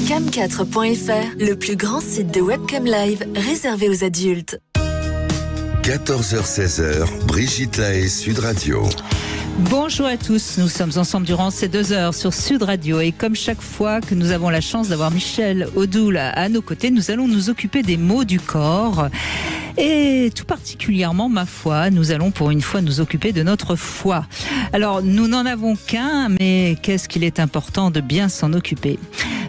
Cam4.fr, le plus grand site de webcam live réservé aux adultes. 14h-16h, Brigitte Lahaie, Sud Radio. Bonjour à tous, nous sommes ensemble durant ces 2 heures sur Sud Radio et comme chaque fois que nous avons la chance d'avoir Michel Odoul à nos côtés, nous allons nous occuper des maux du corps et tout particulièrement, ma foi, nous allons pour une fois nous occuper de notre foie. Alors nous n'en avons qu'un, mais qu'est-ce qu'il est important de bien s'en occuper.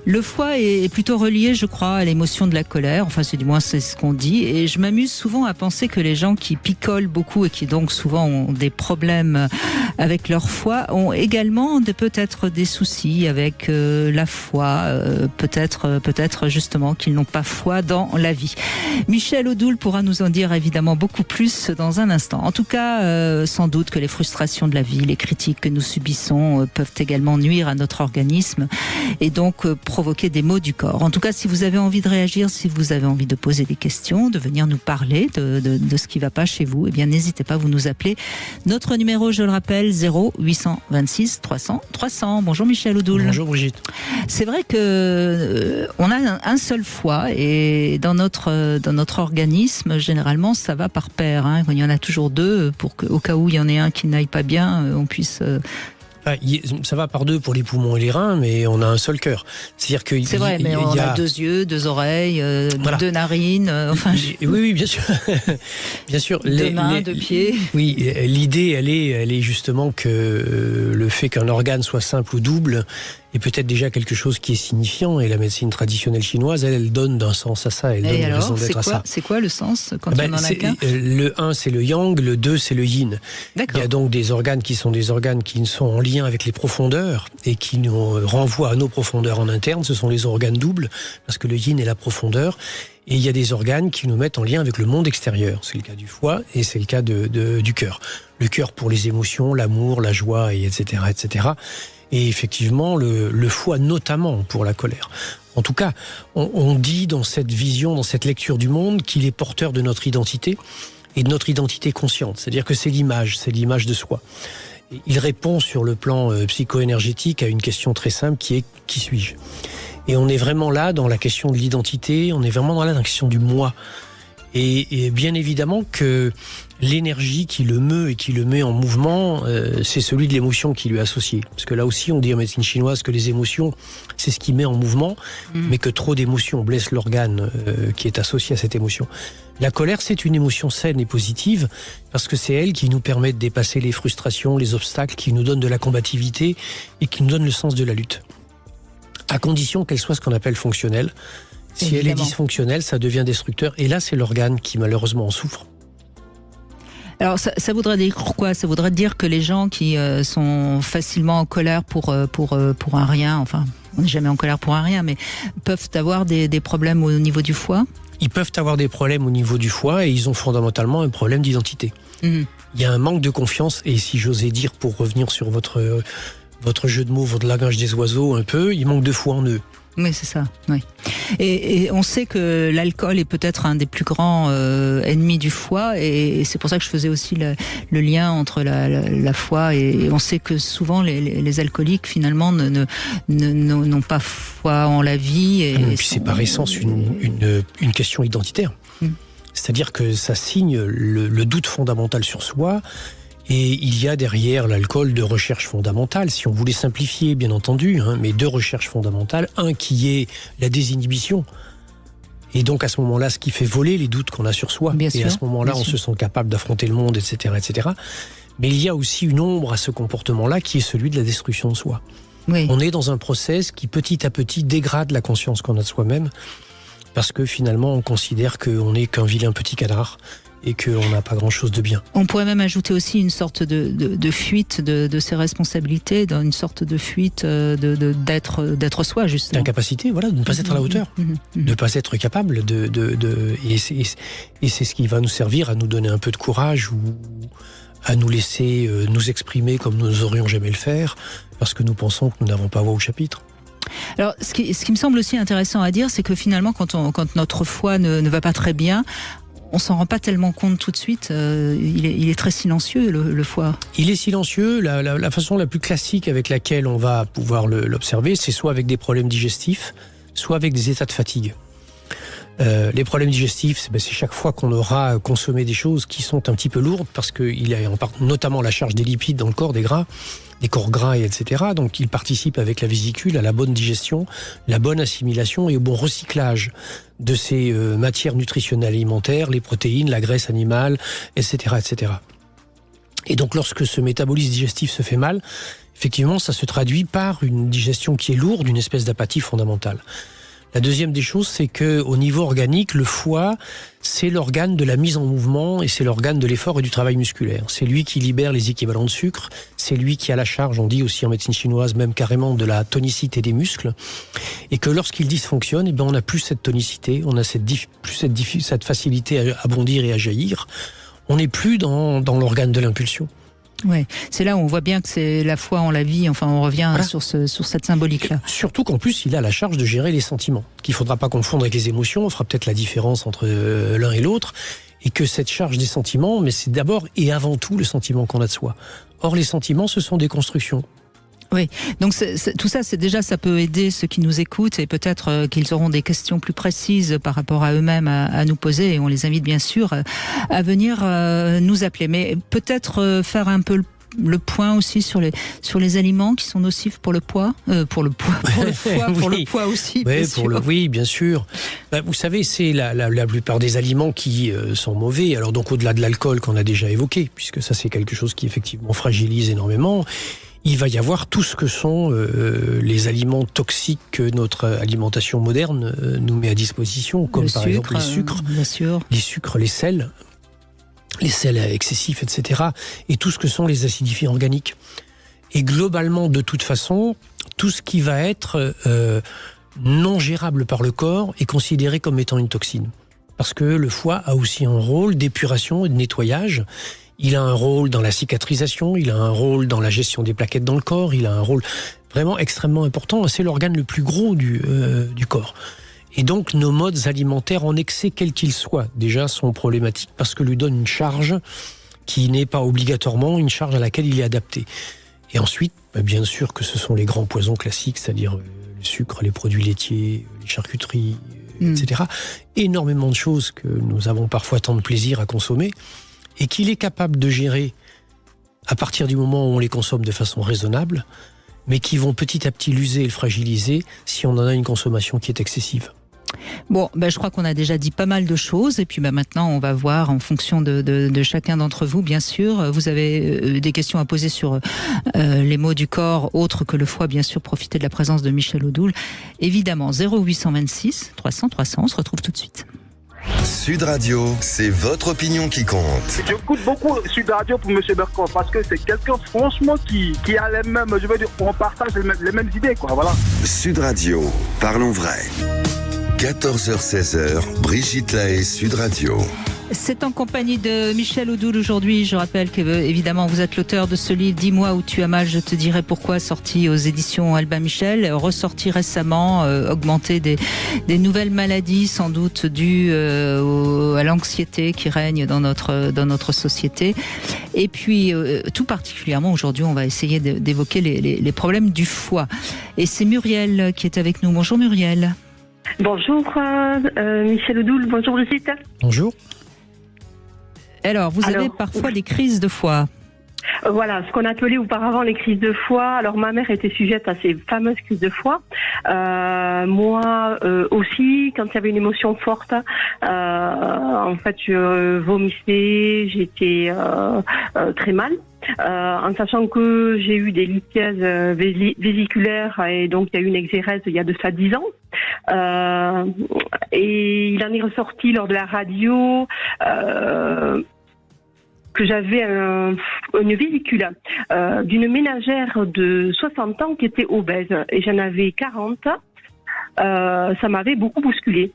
Le foie est plutôt relié, je crois, à l'émotion de la colère, enfin c'est du moins c'est ce qu'on dit, et je m'amuse souvent à penser que les gens qui picolent beaucoup et qui donc souvent ont des problèmes avec leur foie ont également peut-être des soucis avec la foi, peut-être justement qu'ils n'ont pas foi dans la vie. Michel Odoul pourra nous en dire évidemment beaucoup plus dans un instant. En tout cas, sans doute que les frustrations de la vie, les critiques que nous subissons peuvent également nuire à notre organisme et donc provoquer des maux du corps. En tout cas, si vous avez envie de réagir, si vous avez envie de poser des questions, de venir nous parler de ce qui ne va pas chez vous, eh bien n'hésitez pas, vous nous appelez. Notre numéro, je le rappelle, 0826 300 300. Bonjour Michel Odoul. Bonjour Brigitte. C'est vrai que on a un seul foie et dans notre organisme, généralement, ça va par paire. Hein. Il y en a toujours deux pour qu'au cas où il y en ait un qui n'aille pas bien, on puisse... Ça va par deux pour les poumons et les reins, mais on a un seul cœur. C'est-à-dire que c'est vrai, mais on a 2 yeux, 2 oreilles, voilà. 2 narines. Oui, bien sûr, bien sûr. 2 mains, 2 pieds. Oui, l'idée, elle est justement que le fait qu'un organe soit simple ou double est peut-être déjà quelque chose qui est signifiant. Et la médecine traditionnelle chinoise, elle donne d'un sens à ça. Elle donne une raison d'être à ça. C'est quoi le sens quand on en a qu'un ? Le 1, c'est le yang, le 2, c'est le yin. D'accord. Il y a donc des organes qui sont en lien avec les profondeurs et qui nous renvoient à nos profondeurs en interne. Ce sont les organes doubles, parce que le yin est la profondeur. Et il y a des organes qui nous mettent en lien avec le monde extérieur. C'est le cas du foie et c'est le cas du cœur. Le cœur pour les émotions, l'amour, la joie, etc., etc. Et effectivement, le foie notamment pour la colère. En tout cas, on dit dans cette vision, dans cette lecture du monde, qu'il est porteur de notre identité et de notre identité consciente. C'est-à-dire que c'est l'image de soi. Et il répond sur le plan psycho-énergétique à une question très simple qui est « qui suis-je ?» Et on est vraiment là dans la question de l'identité, on est vraiment là dans la question du moi. Et bien évidemment que l'énergie qui le meut et qui le met en mouvement, c'est celui de l'émotion qui lui est associée. Parce que là aussi, on dit en médecine chinoise que les émotions, c'est ce qui met en mouvement, mais que trop d'émotions blessent l'organe qui est associé à cette émotion. La colère, c'est une émotion saine et positive, parce que c'est elle qui nous permet de dépasser les frustrations, les obstacles, qui nous donne de la combativité et qui nous donne le sens de la lutte. À condition qu'elle soit ce qu'on appelle fonctionnelle. Si évidemment. Elle est dysfonctionnelle, ça devient destructeur. Et là, c'est l'organe qui malheureusement en souffre. Alors, ça voudrait dire quoi ? Ça voudrait dire que les gens qui sont facilement en colère pour un rien, enfin, on n'est jamais en colère pour un rien, mais peuvent avoir des problèmes au niveau du foie ? Ils peuvent avoir des problèmes au niveau du foie et ils ont fondamentalement un problème d'identité. Il y a un manque de confiance et si j'osais dire, pour revenir sur votre jeu de mots, votre langage des oiseaux un peu, il manque de foi en eux. Oui, c'est ça. Oui. Et on sait que l'alcool est peut-être un des plus grands ennemis du foie, et c'est pour ça que je faisais aussi le lien entre la foi, et on sait que souvent les alcooliques finalement n'ont pas foi en la vie. Et puis c'est par essence une question identitaire. C'est-à-dire que ça signe le doute fondamental sur soi. Et il y a derrière l'alcool 2 recherches fondamentales, si on voulait simplifier bien entendu, mais 2 recherches fondamentales. Un qui est la désinhibition. Et donc à ce moment-là, ce qui fait voler les doutes qu'on a sur soi. Bien et sûr, à ce moment-là, on se sent capable d'affronter le monde, etc., etc. Mais il y a aussi une ombre à ce comportement-là qui est celui de la destruction de soi. Oui. On est dans un process qui petit à petit dégrade la conscience qu'on a de soi-même parce que finalement on considère qu'on n'est qu'un vilain petit canard et qu'on n'a pas grand-chose de bien. On pourrait même ajouter aussi une sorte de fuite de ses responsabilités, une sorte de fuite d'être soi, justement. D'incapacité, voilà, de ne pas être à la hauteur, de ne pas être capable et c'est ce qui va nous servir à nous donner un peu de courage ou à nous laisser nous exprimer comme nous n'oserions jamais le faire, parce que nous pensons que nous n'avons pas voix au chapitre. Alors, ce qui me semble aussi intéressant à dire, c'est que finalement, quand notre foi ne va pas très bien, on s'en rend pas tellement compte tout de suite. Il est très silencieux, le foie. Il est silencieux. La façon la plus classique avec laquelle on va pouvoir l'observer, c'est soit avec des problèmes digestifs, soit avec des états de fatigue. Les problèmes digestifs, c'est chaque fois qu'on aura consommé des choses qui sont un petit peu lourdes, parce qu'il y a notamment la charge des lipides dans le corps, des gras, des corps gras, etc. Donc ils participent avec la vésicule à la bonne digestion, la bonne assimilation et au bon recyclage de ces matières nutritionnelles alimentaires, les protéines, la graisse animale, etc., etc. Et donc lorsque ce métabolisme digestif se fait mal, effectivement ça se traduit par une digestion qui est lourde, une espèce d'apathie fondamentale. La deuxième des choses, c'est que au niveau organique, le foie, c'est l'organe de la mise en mouvement et c'est l'organe de l'effort et du travail musculaire. C'est lui qui libère les équivalents de sucre, c'est lui qui a la charge, on dit aussi en médecine chinoise, même carrément de la tonicité des muscles. Et que lorsqu'il dysfonctionne, on n'a plus cette tonicité, on a cette facilité à bondir et à jaillir. On n'est plus dans l'organe de l'impulsion. Oui, c'est là où on voit bien que c'est la foi en la vie, enfin on revient voilà. sur cette symbolique-là. Surtout qu'en plus, il a la charge de gérer les sentiments, qu'il ne faudra pas confondre avec les émotions, on fera peut-être la différence entre l'un et l'autre, et que cette charge des sentiments, mais c'est d'abord et avant tout le sentiment qu'on a de soi. Or, les sentiments, ce sont des constructions. Oui, donc tout ça, ça peut aider ceux qui nous écoutent et peut-être qu'ils auront des questions plus précises par rapport à eux-mêmes à nous poser et on les invite bien sûr à venir nous appeler. Mais peut-être faire un peu le point aussi sur les aliments qui sont nocifs pour le poids, pour le foie, pour le poids aussi. Oui, oui, bien sûr. Vous savez, c'est la plupart des aliments qui sont mauvais. Alors donc au-delà de l'alcool qu'on a déjà évoqué, puisque ça c'est quelque chose qui effectivement fragilise énormément. Il va y avoir tout ce que sont les aliments toxiques que notre alimentation moderne nous met à disposition, comme par exemple les sucres, les sucres, les sels excessifs, etc. Et tout ce que sont les acidifiants organiques. Et globalement, de toute façon, tout ce qui va être non gérable par le corps est considéré comme étant une toxine. Parce que le foie a aussi un rôle d'épuration et de nettoyage. Il a un rôle dans la cicatrisation, il a un rôle dans la gestion des plaquettes dans le corps, il a un rôle vraiment extrêmement important. C'est l'organe le plus gros du corps. Et donc nos modes alimentaires en excès, quels qu'ils soient, déjà sont problématiques parce que lui donnent une charge qui n'est pas obligatoirement une charge à laquelle il est adapté. Et ensuite, bien sûr que ce sont les grands poisons classiques, c'est-à-dire le sucre, les produits laitiers, les charcuteries, etc. Énormément de choses que nous avons parfois tant de plaisir à consommer. Et qu'il est capable de gérer à partir du moment où on les consomme de façon raisonnable, mais qui vont petit à petit l'user et le fragiliser si on en a une consommation qui est excessive. Bon, je crois qu'on a déjà dit pas mal de choses et puis maintenant on va voir en fonction de chacun d'entre vous, bien sûr. Vous avez des questions à poser sur les maux du corps autres que le foie, bien sûr. Profitez de la présence de Michel Odoul. Évidemment, 0826 300 300, on se retrouve tout de suite. Sud Radio, c'est votre opinion qui compte. J'écoute beaucoup Sud Radio pour M. Bertrand parce que c'est quelqu'un franchement qui a les mêmes, je veux dire, on partage les mêmes idées, quoi, voilà. Sud Radio, parlons vrai. 14h-16h, Brigitte Lahaie, Sud Radio. C'est en compagnie de Michel Odoul aujourd'hui. Je rappelle que, évidemment, vous êtes l'auteur de ce livre « Dis-moi où tu as mal, je te dirai pourquoi », sorti aux éditions Albin Michel, ressorti récemment, augmenté des nouvelles maladies, sans doute dues à l'anxiété qui règne dans notre société. Et puis, tout particulièrement, aujourd'hui, on va essayer d'évoquer les problèmes du foie. Et c'est Muriel qui est avec nous. Bonjour Muriel. Bonjour Michel Odoul, bonjour Brigitte. Bonjour. Alors, vous avez parfois des crises de foie. Voilà, ce qu'on appelait auparavant les crises de foie. Alors, ma mère était sujette à ces fameuses crises de foie. Moi aussi, quand il y avait une émotion forte, en fait, je vomissais, j'étais très mal. En sachant que j'ai eu des lithiases vésiculaires et donc il y a eu une exérèse il y a de ça 10 ans. Et il en est ressorti lors de la radio que j'avais une vésicule d'une ménagère de 60 ans qui était obèse et j'en avais 40. Ça m'avait beaucoup bousculé.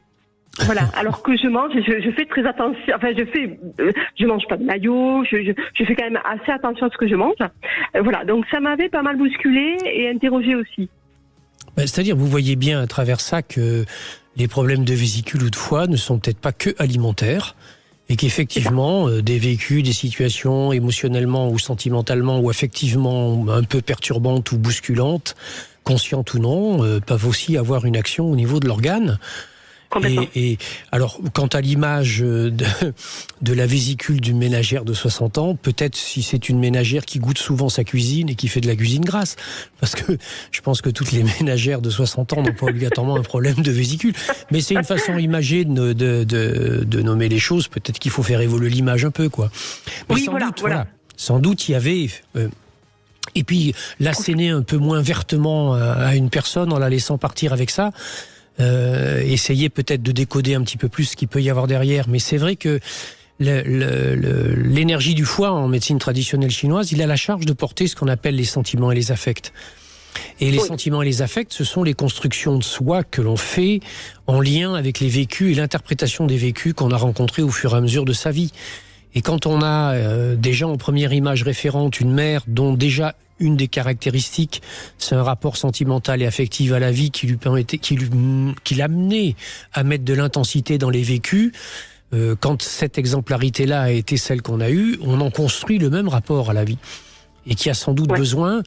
Voilà. Alors que je mange, je fais très attention. Enfin, je mange pas de maillot. Je fais quand même assez attention à ce que je mange. Voilà. Donc ça m'avait pas mal bousculé et interrogé aussi. C'est-à-dire, vous voyez bien à travers ça que les problèmes de vésicule ou de foie ne sont peut-être pas que alimentaires. Et qu'effectivement, des vécus, des situations émotionnellement ou sentimentalement ou affectivement un peu perturbantes ou bousculantes conscientes ou non, peuvent aussi avoir une action au niveau de l'organe. Et alors, quant à l'image de la vésicule d'une ménagère de 60 ans, peut-être si c'est une ménagère qui goûte souvent sa cuisine et qui fait de la cuisine grasse. Parce que je pense que toutes les ménagères de 60 ans n'ont pas obligatoirement un problème de vésicule. Mais c'est une façon imagée de nommer les choses. Peut-être qu'il faut faire évoluer l'image un peu, quoi. Mais oui, sans doute, il y avait... et puis, l'asséner un peu moins vertement à une personne en la laissant partir avec ça... essayer peut-être de décoder un petit peu plus ce qu'il peut y avoir derrière. Mais c'est vrai que l'énergie du foie en médecine traditionnelle chinoise, il a la charge de porter ce qu'on appelle les sentiments et les affects. Et les sentiments et les affects, ce sont les constructions de soi que l'on fait en lien avec les vécus et l'interprétation des vécus qu'on a rencontrés au fur et à mesure de sa vie. Et quand on a déjà en première image référente une mère dont déjà une des caractéristiques, c'est un rapport sentimental et affectif à la vie qui l'amenait à mettre de l'intensité dans les vécus, quand cette exemplarité-là a été celle qu'on a eue, on en construit le même rapport à la vie. Et qui a sans doute besoin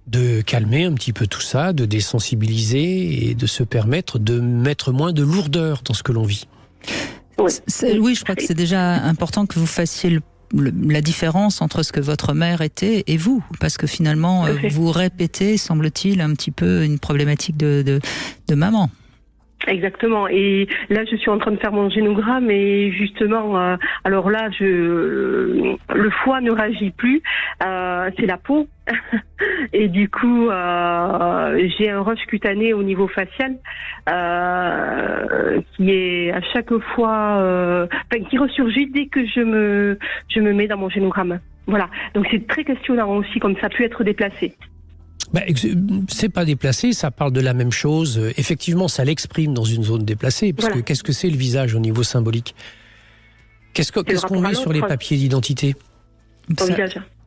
de calmer un petit peu tout ça, de désensibiliser et de se permettre de mettre moins de lourdeur dans ce que l'on vit. Oui, je crois que c'est déjà important que vous fassiez la différence entre ce que votre mère était et vous, parce que finalement, vous répétez, semble-t-il, un petit peu une problématique de maman. Exactement. Et là, je suis en train de faire mon génogramme et justement, alors là, le foie ne réagit plus, c'est la peau. Et du coup, j'ai un rush cutané au niveau facial qui est à chaque fois, qui ressurgit dès que je me mets dans mon génogramme. Voilà. Donc c'est très questionnant aussi, comme ça peut être déplacé. C'est pas déplacé, ça parle de la même chose. Effectivement, ça l'exprime dans une zone déplacée. Parce que qu'est-ce que c'est le visage au niveau symbolique ? Qu'est-ce qu'on met sur les papiers d'identité ?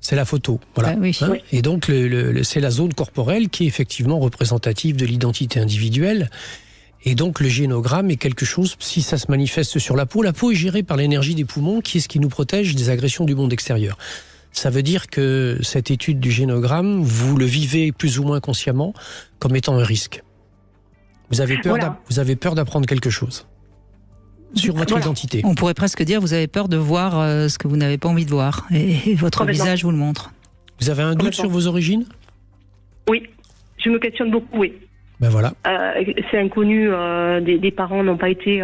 C'est la photo, voilà. Oui. Et donc, c'est la zone corporelle qui est effectivement représentative de l'identité individuelle. Et donc, le génogramme est quelque chose, si ça se manifeste sur la peau est gérée par l'énergie des poumons, qui est ce qui nous protège des agressions du monde extérieur. Ça veut dire que cette étude du génogramme, vous le vivez plus ou moins consciemment comme étant un risque. Vous avez peur d'apprendre quelque chose sur votre identité. On pourrait presque dire vous avez peur de voir ce que vous n'avez pas envie de voir. Et votre visage vous le montre. Vous avez un doute sur vos origines ? Oui, je me questionne beaucoup, oui. Ben voilà. C'est inconnu, des parents n'ont pas été,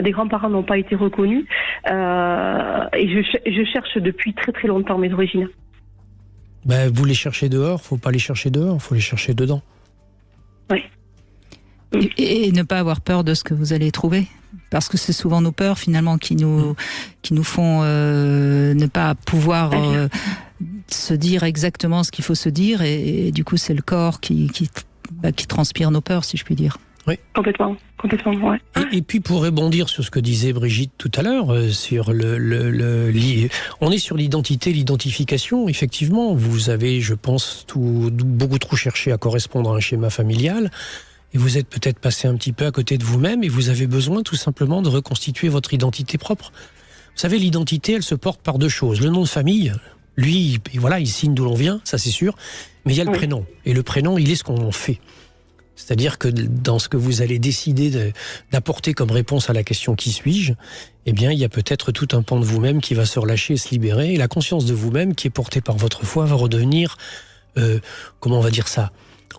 des grands-parents n'ont pas été reconnus, et je cherche depuis très très longtemps mes origines. Ben, vous les cherchez dehors, faut pas les chercher dehors, faut les chercher dedans. Oui. Et ne pas avoir peur de ce que vous allez trouver, parce que c'est souvent nos peurs finalement qui nous font ne pas pouvoir se dire exactement ce qu'il faut se dire, et du coup c'est le corps qui transpire nos peurs, si je puis dire. Oui, complètement, ouais. Et puis pour rebondir sur ce que disait Brigitte tout à l'heure, sur on est sur l'identité, l'identification. Effectivement, vous avez, je pense, beaucoup trop cherché à correspondre à un schéma familial, et vous êtes peut-être passé un petit peu à côté de vous-même, et vous avez besoin tout simplement de reconstituer votre identité propre. Vous savez, l'identité, elle se porte par deux choses. Le nom de famille, lui, voilà, il signe d'où l'on vient, ça c'est sûr. Mais il y a le prénom. Et le prénom, il est ce qu'on en fait. C'est-à-dire que dans ce que vous allez décider d'apporter comme réponse à la question « Qui suis-je ?», eh bien, il y a peut-être tout un pan de vous-même qui va se relâcher et se libérer. Et la conscience de vous-même, qui est portée par votre foi, va redevenir, comment on va dire ça,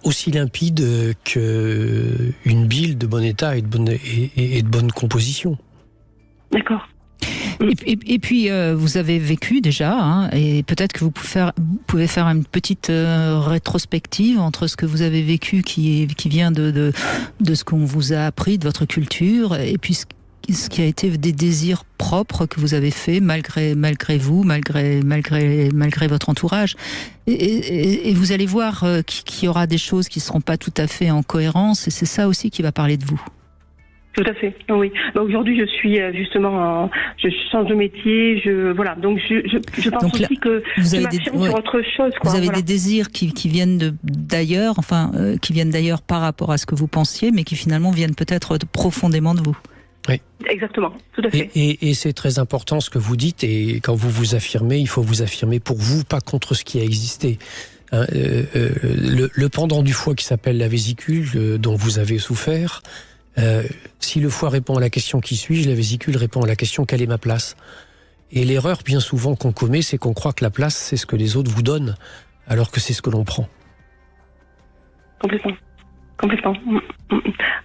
aussi limpide qu'une bile de bon état et de bonne composition. D'accord. Et puis, vous avez vécu déjà, et peut-être que vous pouvez faire une petite rétrospective entre ce que vous avez vécu qui vient de ce qu'on vous a appris, de votre culture, et puis ce qui a été des désirs propres que vous avez fait malgré vous, malgré votre entourage. Et vous allez voir qu'il y aura des choses qui ne seront pas tout à fait en cohérence, et c'est ça aussi qui va parler de vous. Tout à fait, oui. Aujourd'hui, je suis justement, je change de métier, donc je pense donc là, aussi que je m'affirme sur autre chose. Vous avez des désirs qui viennent d'ailleurs, qui viennent d'ailleurs par rapport à ce que vous pensiez, mais qui finalement viennent peut-être profondément de vous. Oui. Exactement, tout à fait. Et c'est très important ce que vous dites, et quand vous vous affirmez, il faut vous affirmer pour vous, pas contre ce qui a existé. Le pendant du foie qui s'appelle la vésicule, dont vous avez souffert, si le foie répond à la question « qui suis-je ?», la vésicule répond à la question « quelle est ma place ?» Et l'erreur bien souvent qu'on commet, c'est qu'on croit que la place, c'est ce que les autres vous donnent, alors que c'est ce que l'on prend. Complètement.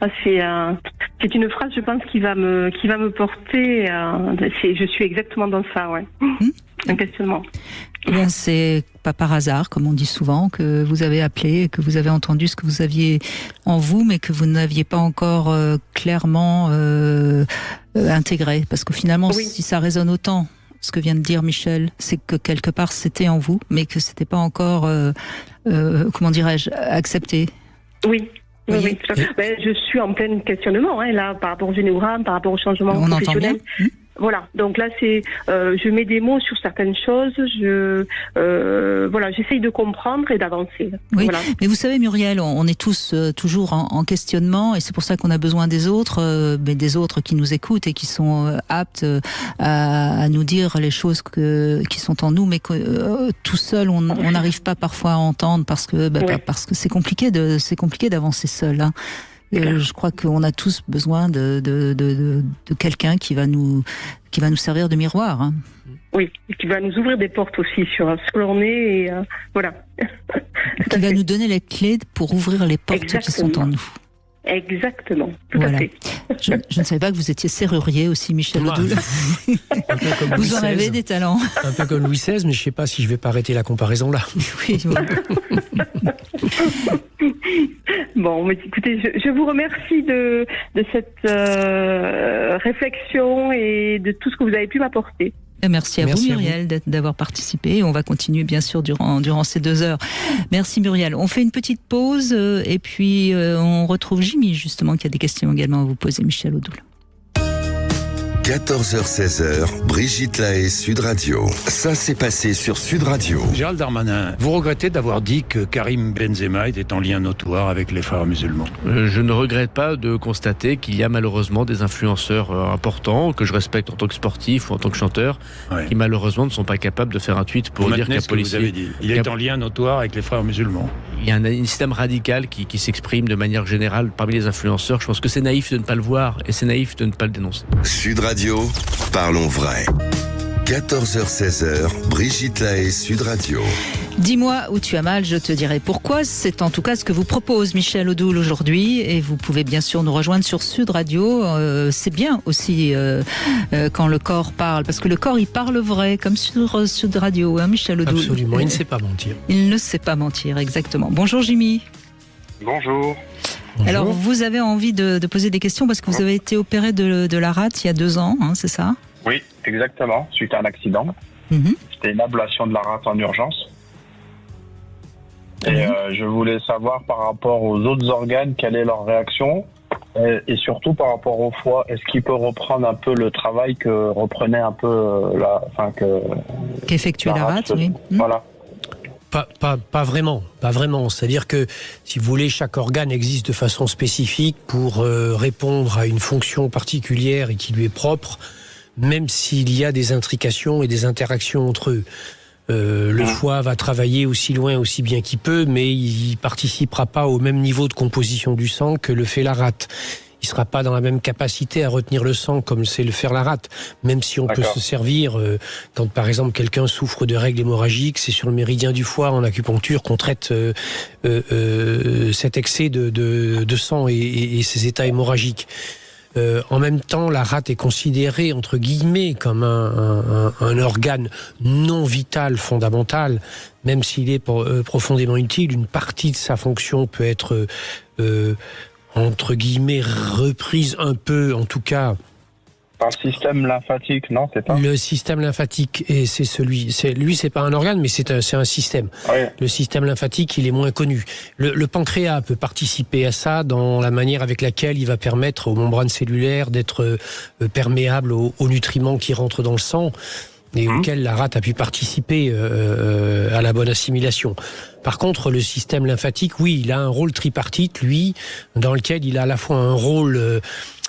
Ah, c'est une phrase, je pense, qui va me porter. Je suis exactement dans ça, ouais. Un questionnement. Eh bien, c'est pas par hasard, comme on dit souvent, que vous avez appelé, que vous avez entendu ce que vous aviez en vous, mais que vous n'aviez pas encore clairement intégré. Parce que finalement, si ça résonne autant, ce que vient de dire Michel, c'est que quelque part c'était en vous, mais que c'était pas encore, comment dirais-je, accepté. Oui. Oui. Je suis en plein questionnement, là, par rapport au généogramme, par rapport au changement professionnel. Voilà, donc là je mets des mots sur certaines choses, j'essaye de comprendre et d'avancer. Oui, voilà. Mais vous savez Muriel, on est tous toujours en questionnement et c'est pour ça qu'on a besoin des autres, mais des autres qui nous écoutent et qui sont aptes à nous dire les choses qui sont en nous, mais que tout seul on n'arrive pas parfois à entendre parce que c'est compliqué d'avancer seul. Hein. Je crois qu'on a tous besoin de quelqu'un qui va nous servir de miroir. Hein. Oui, et qui va nous ouvrir des portes aussi sur ce que l'on est, et voilà. Qui va nous donner les clés pour ouvrir les portes qui sont en nous. Exactement, tout à fait. Je ne savais pas que vous étiez serrurier aussi, Michel Odoul. Vous en avez des talents. Un peu comme Louis XVI, mais je ne sais pas si je ne vais pas arrêter la comparaison là. Oui. Bon, mais écoutez, je vous remercie de cette réflexion et de tout ce que vous avez pu m'apporter. Merci à vous Muriel d'avoir participé. On va continuer bien sûr durant ces 2 heures. Merci Muriel. On fait une petite pause et puis on retrouve Jimmy justement qui a des questions également à vous poser, Michel Odoul. 14h-16h, Brigitte Lahaie, Sud Radio. Ça s'est passé sur Sud Radio. Gérald Darmanin, vous regrettez d'avoir dit que Karim Benzema était en lien notoire avec les frères musulmans? Je ne regrette pas de constater qu'il y a malheureusement des influenceurs importants, que je respecte en tant que sportif ou en tant que chanteur, qui malheureusement ne sont pas capables de faire un tweet pour dire qu'un policier... Vous avez dit. Il est en lien notoire avec les frères musulmans. Il y a un système radical qui s'exprime de manière générale parmi les influenceurs. Je pense que c'est naïf de ne pas le voir et c'est naïf de ne pas le dénoncer. Sud Radio, parlons vrai. 14h-16h, Brigitte Lahaie, Sud Radio. Dis-moi où tu as mal, je te dirai pourquoi. C'est en tout cas ce que vous propose Michel Odoul aujourd'hui. Et vous pouvez bien sûr nous rejoindre sur Sud Radio. C'est bien aussi quand le corps parle. Parce que le corps, il parle vrai, comme sur Sud Radio, hein, Michel Odoul. Absolument, il ne sait pas mentir. Il ne sait pas mentir, exactement. Bonjour Jimmy. Bonjour. Alors, vous avez envie de poser des questions parce que vous avez été opéré de la rate il y a 2 ans, hein, c'est ça? Oui, exactement, suite à un accident. C'était une ablation de la rate en urgence. Et je voulais savoir par rapport aux autres organes, quelle est leur réaction et surtout par rapport au foie, est-ce qu'il peut reprendre un peu le travail que reprenait un peu qu'effectuait la rate, oui. Voilà. Pas vraiment. C'est-à-dire que, si vous voulez, chaque organe existe de façon spécifique pour répondre à une fonction particulière et qui lui est propre, même s'il y a des intrications et des interactions entre eux. Le foie va travailler aussi loin, aussi bien qu'il peut, mais il participera pas au même niveau de composition du sang que le fait la rate. Il sera pas dans la même capacité à retenir le sang comme c'est le faire la rate. Même si on peut se servir, quand par exemple quelqu'un souffre de règles hémorragiques, c'est sur le méridien du foie en acupuncture qu'on traite cet excès de sang et ces états hémorragiques. En même temps, la rate est considérée, entre guillemets, comme un organe non vital fondamental, même s'il est profondément utile. Une partie de sa fonction peut être, entre guillemets, reprise un peu, en tout cas... Par le système lymphatique, non, c'est pas... Le système lymphatique, et lui, c'est pas un organe, mais c'est un système. Oui. Le système lymphatique, il est moins connu. Le pancréas peut participer à ça dans la manière avec laquelle il va permettre aux membranes cellulaires d'être perméables aux nutriments qui rentrent dans le sang et auxquels la rate a pu participer à la bonne assimilation. Par contre, le système lymphatique, oui, il a un rôle tripartite, lui, dans lequel il a à la fois un rôle...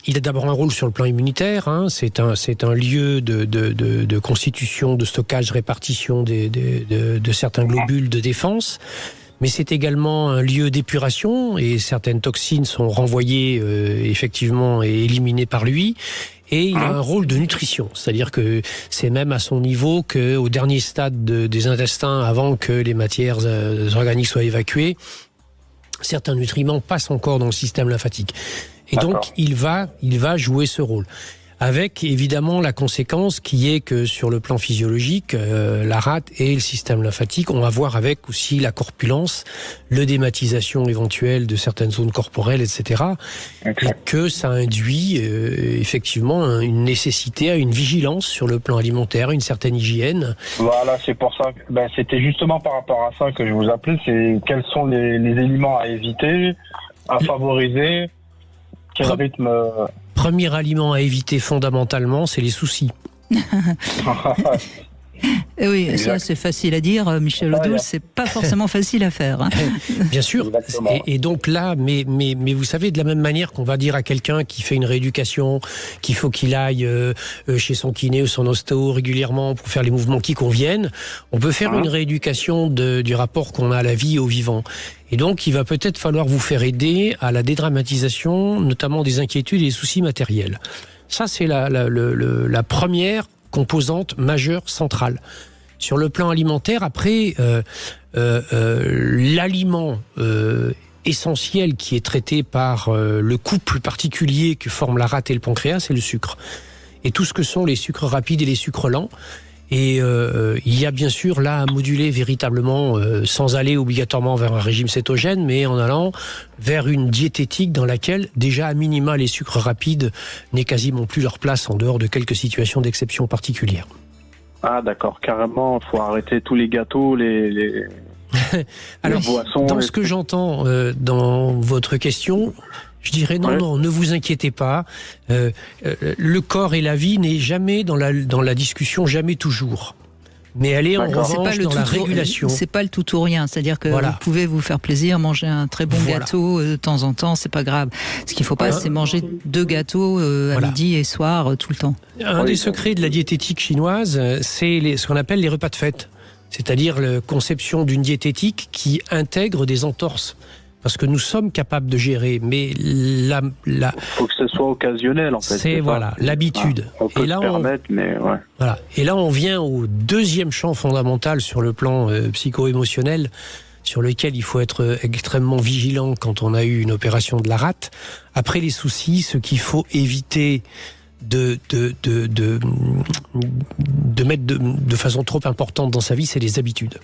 il a d'abord un rôle sur le plan immunitaire. Hein. C'est un lieu de constitution, de stockage, répartition de certains globules de défense. Mais c'est également un lieu d'épuration et certaines toxines sont renvoyées effectivement et éliminées par lui. Et il a un rôle de nutrition, c'est-à-dire que c'est même à son niveau qu'au dernier stade des intestins, avant que les matières organiques soient évacuées, certains nutriments passent encore dans le système lymphatique. Et donc il va jouer ce rôle. Avec évidemment la conséquence qui est que sur le plan physiologique, la rate et le système lymphatique ont à voir avec aussi la corpulence, l'œdématisation éventuelle de certaines zones corporelles, etc. Et que ça induit effectivement une nécessité à une vigilance sur le plan alimentaire, une certaine hygiène. Voilà, c'est pour ça. C'était justement par rapport à ça que je vous appelais. C'est quels sont les éléments à éviter, à favoriser, quel rythme. Premier aliment à éviter fondamentalement, c'est les soucis. Oui, exact. Ça c'est facile à dire, Michel Odoul, c'est pas forcément facile à faire. Hein. Bien sûr. Et donc là, mais vous savez, de la même manière qu'on va dire à quelqu'un qui fait une rééducation, qu'il faut qu'il aille chez son kiné ou son ostéo régulièrement pour faire les mouvements qui conviennent, on peut faire une rééducation du rapport qu'on a à la vie et au vivant. Et donc, il va peut-être falloir vous faire aider à la dédramatisation, notamment des inquiétudes et des soucis matériels. Ça, c'est la première composante majeure centrale. Sur le plan alimentaire, après, l'aliment essentiel qui est traité par le couple particulier que forment la rate et le pancréas, c'est le sucre. Et tout ce que sont les sucres rapides et les sucres lents. Et il y a bien sûr là à moduler véritablement, sans aller obligatoirement vers un régime cétogène, mais en allant vers une diététique dans laquelle déjà à minima les sucres rapides n'aient quasiment plus leur place en dehors de quelques situations d'exception particulières. Ah d'accord, carrément, il faut arrêter tous les gâteaux, les Alors, boissons. Dans ce que j'entends dans votre question, je dirais non, ne vous inquiétez pas. Le corps et la vie n'est jamais dans la discussion, jamais toujours. Mais elle est en revanche dans la régulation. C'est pas le tout ou rien, c'est-à-dire que vous pouvez vous faire plaisir, manger un très bon gâteau de temps en temps, c'est pas grave. Ce qu'il faut pas, c'est manger 2 gâteaux à midi et soir tout le temps. Un des secrets de la diététique chinoise, c'est ce qu'on appelle les repas de fête. C'est-à-dire la conception d'une diététique qui intègre des entorses. Parce que nous sommes capables de gérer, mais il faut que ce soit occasionnel, en fait. C'est l'habitude. On peut se permettre, mais ouais. Voilà. Et là, on vient au deuxième champ fondamental sur le plan psycho-émotionnel, sur lequel il faut être extrêmement vigilant quand on a eu une opération de la rate. Après les soucis, ce qu'il faut éviter de mettre de façon trop importante dans sa vie, c'est les habitudes.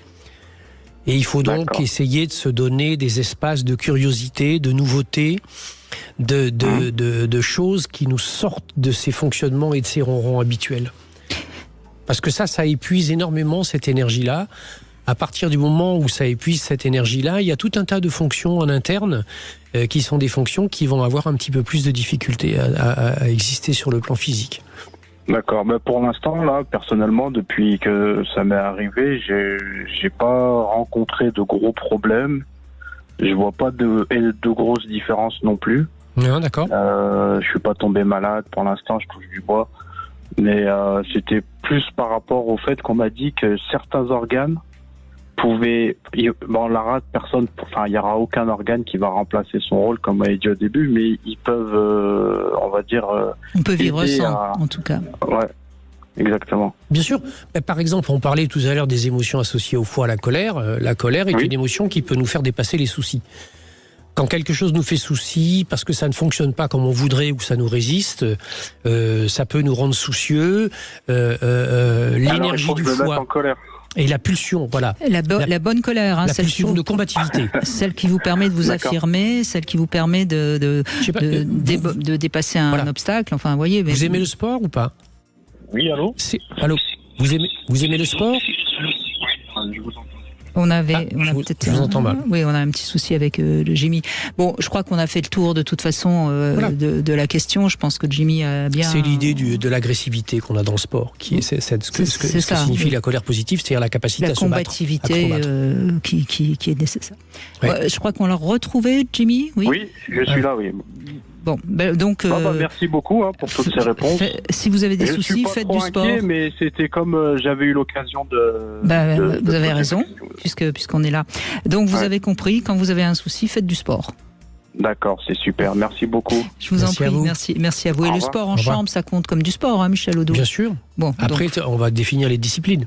Et il faut donc essayer de se donner des espaces de curiosité, de nouveauté, de choses qui nous sortent de ces fonctionnements et de ces ronrons habituels. Parce que ça épuise énormément cette énergie-là. À partir du moment où ça épuise cette énergie-là, il y a tout un tas de fonctions en interne qui sont des fonctions qui vont avoir un petit peu plus de difficultés à exister sur le plan physique. D'accord, mais pour l'instant, là, personnellement, depuis que ça m'est arrivé, j'ai pas rencontré de gros problèmes. Je vois pas de grosses différences non plus. Non, d'accord. Je suis pas tombé malade pour l'instant, je touche du bois. Mais c'était plus par rapport au fait qu'on m'a dit que certains organes pouvaient... Bon, la rate, il n'y aura aucun organe qui va remplacer son rôle, comme on a dit au début, mais ils peuvent, on va dire... on peut vivre sans, en tout cas. Ouais, exactement. Bien sûr. Par exemple, on parlait tout à l'heure des émotions associées au foie, à la colère. La colère est une émotion qui peut nous faire dépasser les soucis. Quand quelque chose nous fait souci, parce que ça ne fonctionne pas comme on voudrait ou ça nous résiste, ça peut nous rendre soucieux. L'énergie du foie... en colère. Et la pulsion, voilà. La bonne colère, hein, la pulsion de combativité. Celle qui vous permet de vous affirmer, celle qui vous permet de dépasser un obstacle. Enfin, vous voyez. Vous aimez le sport ou pas? Oui, allô. Allô. Vous aimez le sport? Je vous entends. Je vous entends mal. Oui, on a un petit souci avec le Jimmy. Bon, je crois qu'on a fait le tour de toute façon de la question. Je pense que Jimmy a bien... C'est l'idée de l'agressivité qu'on a dans le sport, qui est ce que signifie la colère positive, c'est-à-dire la capacité à se battre. La combativité qui est nécessaire. Je crois qu'on l'a retrouvé, Jimmy. Oui, je suis là, oui. Bon, donc... merci beaucoup pour toutes ces réponses. Si vous avez des soucis, faites du sport. Inquiet, mais c'était comme j'avais eu l'occasion de... Vous avez raison, puisqu'on est là. Donc vous avez compris, quand vous avez un souci, faites du sport. D'accord, c'est super. Merci beaucoup. Je vous en prie, merci à vous. Et le sport en chambre, ça compte comme du sport, hein, Michel Odoul? Bien sûr. Bon, après, on va définir les disciplines.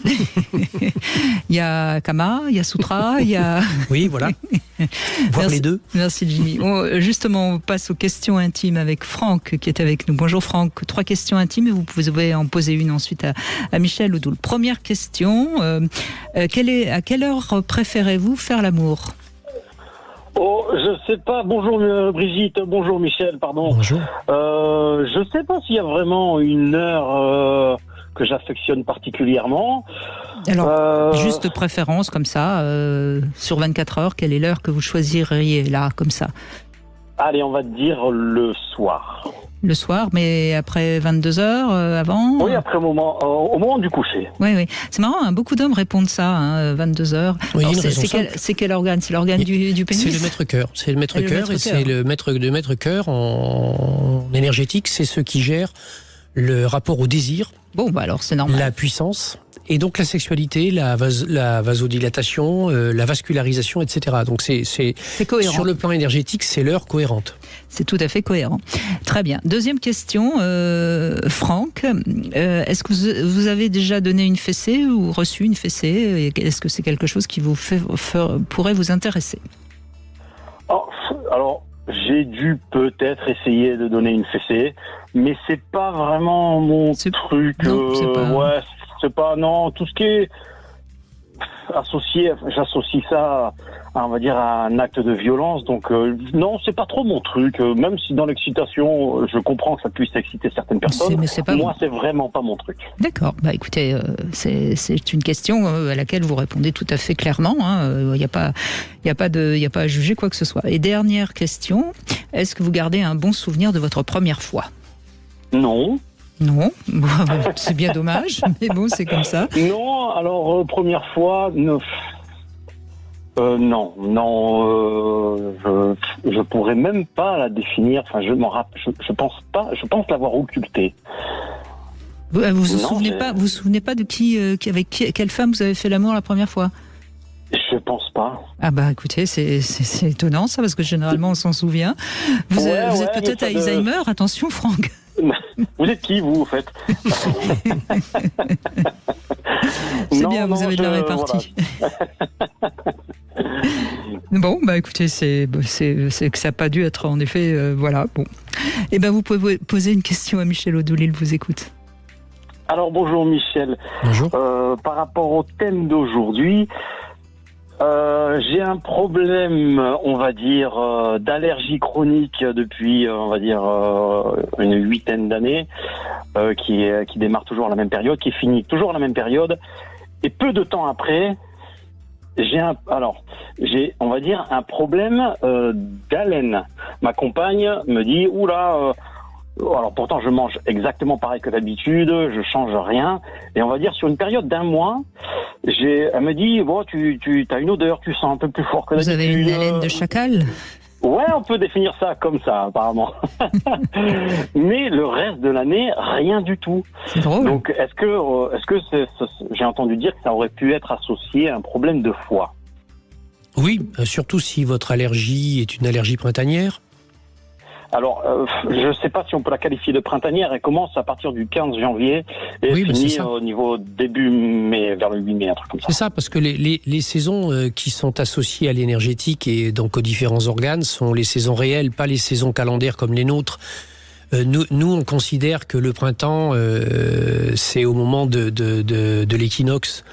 Il y a Kama, il y a Sutra, il y a... Oui, voilà. Voir les deux. Merci Jimmy. Justement, on passe aux questions intimes avec Franck qui est avec nous. Bonjour Franck. 3 questions intimes et vous pouvez en poser une ensuite à Michel Odoul. Première question, à quelle heure préférez-vous faire l'amour? Je sais pas. Bonjour Brigitte, bonjour Michel, pardon. Bonjour. Je sais pas s'il y a vraiment une heure que j'affectionne particulièrement. Alors, juste préférence comme ça, sur 24 heures, quelle est l'heure que vous choisiriez là, comme ça? Allez, on va dire le soir. Le soir, mais après 22 heures, avant? Oui, après au moment du coucher. Oui. C'est marrant, hein, beaucoup d'hommes répondent ça, 22 heures. Oui, c'est quel organe? C'est l'organe du pénis? C'est le maître-cœur. C'est le maître-cœur et c'est le maître-cœur en énergétique. C'est ce qui gère le rapport au désir. Bon, alors c'est normal. La puissance. Et donc la sexualité, la vasodilatation, la vascularisation, etc. Donc c'est cohérent. Sur le plan énergétique, c'est l'heure cohérente. C'est tout à fait cohérent. Très bien. Deuxième question, Franck, est-ce que vous avez déjà donné une fessée ou reçu une fessée? Est-ce que c'est quelque chose qui pourrait vous intéresser? Alors, j'ai dû peut-être essayer de donner une fessée, mais c'est pas vraiment mon truc. Non, c'est pas tout ce qui est associé, j'associe ça à, on va dire, à un acte de violence. Donc non, c'est pas trop mon truc. Même si dans l'excitation, je comprends que ça puisse exciter certaines personnes. Moi, c'est vraiment pas mon truc. D'accord. Bah écoutez, c'est une question à laquelle vous répondez tout à fait clairement. Il n'y a pas à juger quoi que ce soit. Et dernière question, est-ce que vous gardez un bon souvenir de votre première fois? Non. Non, c'est bien dommage, mais bon, c'est comme ça. Non, alors première fois, non, je pourrais même pas la définir. Enfin, je pense l'avoir occultée. Vous vous souvenez pas de avec quelle femme vous avez fait l'amour la première fois? Je pense pas. Ah bah écoutez, c'est étonnant ça, parce que généralement on s'en souvient. Vous êtes peut-être Alzheimer, attention Franck. Vous êtes qui, vous, en fait? C'est bien, vous avez de la répartie. Voilà. Bon, bah écoutez, c'est que ça n'a pas dû être, en effet, voilà. Bon. Eh ben, vous pouvez poser une question à Michel Odoul, il vous écoute. Alors, bonjour Michel. Bonjour. Par rapport au thème d'aujourd'hui, j'ai un problème, on va dire, d'allergie chronique depuis, on va dire, une 8aine d'années, qui démarre toujours à la même période, qui finit toujours à la même période. Et peu de temps après, j'ai on va dire, un problème d'haleine. Ma compagne me dit, oula, alors pourtant je mange exactement pareil que d'habitude, je change rien, et on va dire sur une période d'1 mois, elle me dit, bon, tu as une odeur, tu sens un peu plus fort que d'habitude. Vous avez une haleine de chacal? Ouais, on peut définir ça comme ça, apparemment. Mais le reste de l'année, rien du tout. C'est drôle. Donc, est-ce que j'ai entendu dire que ça aurait pu être associé à un problème de foie? Oui, surtout si votre allergie est une allergie printanière. Alors, je ne sais pas si on peut la qualifier de printanière. Elle commence à partir du 15 janvier et finit au niveau début mai, vers le 8 mai, un truc comme ça. C'est ça, parce que les saisons qui sont associées à l'énergétique et donc aux différents organes sont les saisons réelles, pas les saisons calendaires comme les nôtres. Nous, on considère que le printemps, c'est au moment de l'équinoxe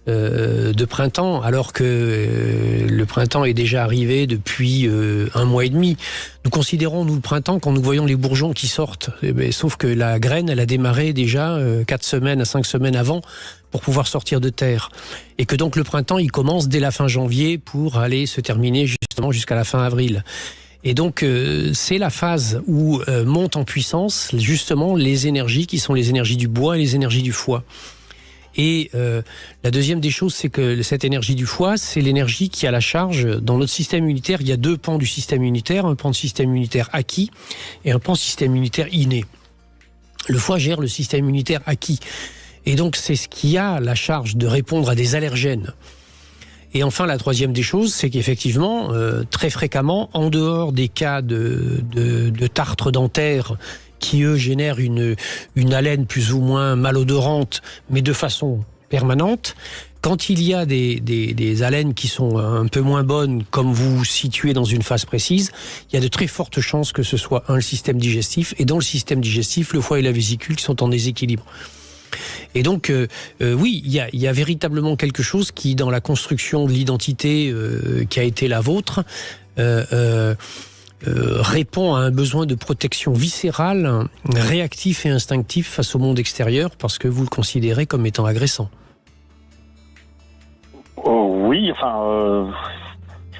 de printemps, alors que le printemps est déjà arrivé depuis 1 mois et demi. Nous considérons, nous, le printemps quand nous voyons les bourgeons qui sortent. Sauf que la graine, elle a démarré déjà 4 semaines à 5 semaines avant pour pouvoir sortir de terre. Et que donc le printemps, il commence dès la fin janvier pour aller se terminer justement jusqu'à la fin avril. Et donc, c'est la phase où montent en puissance justement les énergies qui sont les énergies du bois et les énergies du foie. Et la deuxième des choses, c'est que cette énergie du foie, c'est l'énergie qui a la charge. Dans notre système immunitaire, il y a 2 pans du système immunitaire, un pan de système immunitaire acquis et un pan de système immunitaire inné. Le foie gère le système immunitaire acquis. Et donc, c'est ce qui a la charge de répondre à des allergènes. Et enfin, la troisième des choses, c'est qu'effectivement, très fréquemment, en dehors des cas de tartre dentaire qui, eux, génèrent une haleine plus ou moins malodorante, mais de façon permanente, quand il y a des haleines qui sont un peu moins bonnes, comme vous vous situez dans une phase précise, il y a de très fortes chances que ce soit le système digestif, et dans le système digestif, le foie et la vésicule qui sont en déséquilibre. Et donc, oui, il y a véritablement quelque chose qui, dans la construction de l'identité qui a été la vôtre, répond à un besoin de protection viscérale, réactif et instinctif face au monde extérieur, parce que vous le considérez comme étant agressant. Oui, enfin,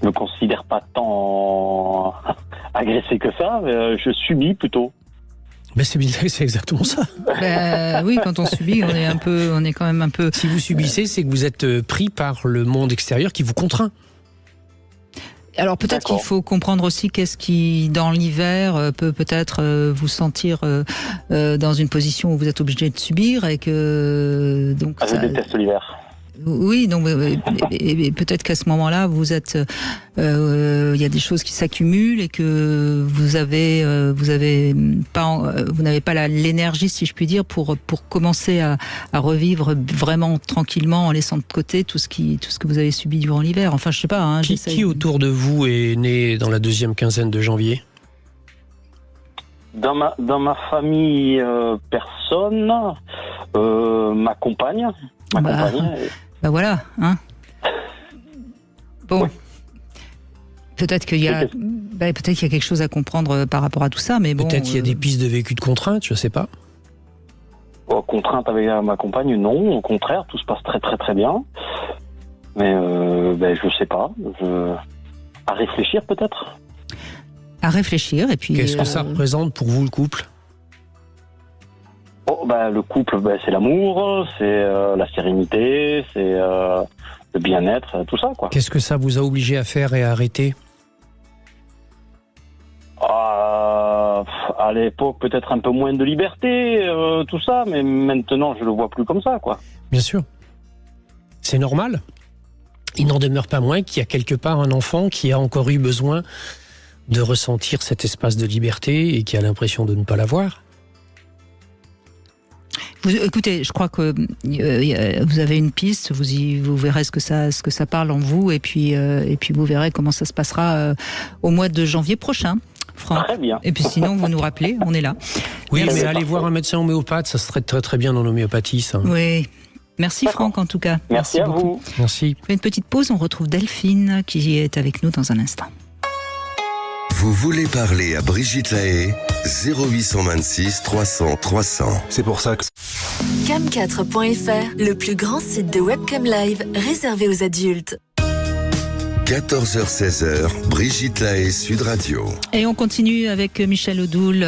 je me considère pas tant agressé que ça, mais je subis plutôt. Ben c'est exactement ça. Oui, quand on subit, on est quand même un peu. Si vous subissez, c'est que vous êtes pris par le monde extérieur qui vous contraint. Alors peut-être qu'il faut comprendre aussi qu'est-ce qui, dans l'hiver, peut peut-être vous sentir dans une position où vous êtes obligé de subir et que donc. Je déteste l'hiver. Oui, donc et peut-être qu'à ce moment-là, vous êtes, il y a des choses qui s'accumulent et que vous n'avez pas l'énergie, si je puis dire, pour commencer à revivre vraiment tranquillement en laissant de côté tout ce que vous avez subi durant l'hiver. Enfin, je sais pas. Hein, qui autour de vous est né dans la 2e quinzaine de janvier? Dans ma famille, personne. Ma compagne. Bah voilà, hein. Bon. Oui. Peut-être qu'il y a quelque chose à comprendre par rapport à tout ça, mais bon. Peut-être qu'il y a des pistes de vécu de contrainte, je sais pas. Contrainte avec ma compagne, non. Au contraire, tout se passe très très très bien. Mais je sais pas. À réfléchir peut-être. À réfléchir et puis. Qu'est-ce que ça représente pour vous le couple? Le couple, c'est l'amour, c'est la sérénité, c'est le bien-être, tout ça, quoi. Qu'est-ce que ça vous a obligé à faire et à arrêter? À l'époque, peut-être un peu moins de liberté, tout ça, mais maintenant, je le vois plus comme ça, quoi. Bien sûr. C'est normal. Il n'en demeure pas moins qu'il y a quelque part un enfant qui a encore eu besoin de ressentir cet espace de liberté et qui a l'impression de ne pas l'avoir. Écoutez, je crois que vous avez une piste, vous verrez ce que ça parle en vous, et puis vous verrez comment ça se passera au mois de janvier prochain, Franck. Très bien. Et puis sinon, vous nous rappelez, on est là. Oui, merci. Mais allez voir un médecin homéopathe, ça se traite très très bien dans l'homéopathie, ça. Oui. Merci Franck, en tout cas. Merci à beaucoup. vous. Merci. On fait une petite pause, on retrouve Delphine qui est avec nous dans un instant. Vous voulez parler à Brigitte Lahaie? 0826 300 300. C'est pour ça que... Cam4.fr, le plus grand site de webcam live réservé aux adultes. 14h-16h, Brigitte Lahaie, Sud Radio. Et on continue avec Michel Odoul,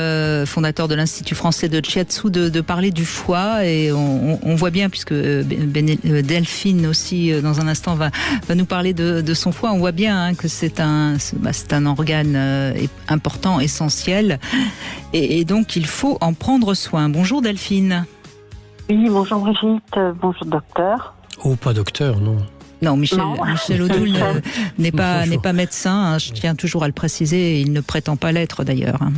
fondateur de l'Institut français de Shiatsu, de parler du foie. Et on voit bien, puisque Delphine aussi, dans un instant, va nous parler de son foie. On voit bien que c'est un organe important, essentiel. Et donc, il faut en prendre soin. Bonjour Delphine. Oui, bonjour Brigitte. Bonjour docteur. Oh, pas docteur, non. Non, Michel Odoul n'est pas médecin, hein, je tiens toujours à le préciser, et il ne prétend pas l'être d'ailleurs. Hein.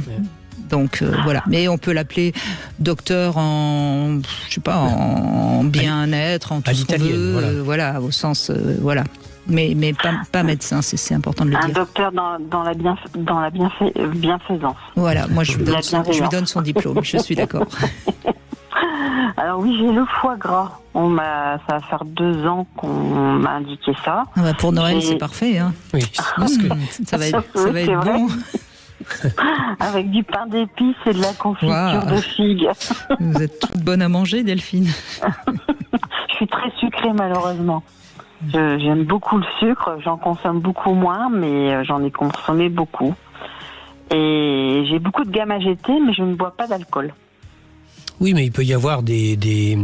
Donc voilà, mais on peut l'appeler docteur en bien-être, en tout ce qu'on veut, voilà, au sens, voilà. Mais pas médecin, c'est important de le dire. Un docteur dans la bienfaisance. Voilà, moi je lui donne son diplôme, je suis d'accord. Alors oui, j'ai le foie gras. Ça va faire 2 ans qu'on m'a indiqué ça. Pour Noël, c'est parfait. Hein. Oui, parce que ça va être bon. Avec du pain d'épices et de la confiture de figues. Vous êtes toute bonne à manger, Delphine. Je suis très sucrée, malheureusement. J'aime beaucoup le sucre. J'en consomme beaucoup moins, mais j'en ai consommé beaucoup. Et j'ai beaucoup de gamme à jeter, mais je ne bois pas d'alcool. Oui, mais il peut y avoir des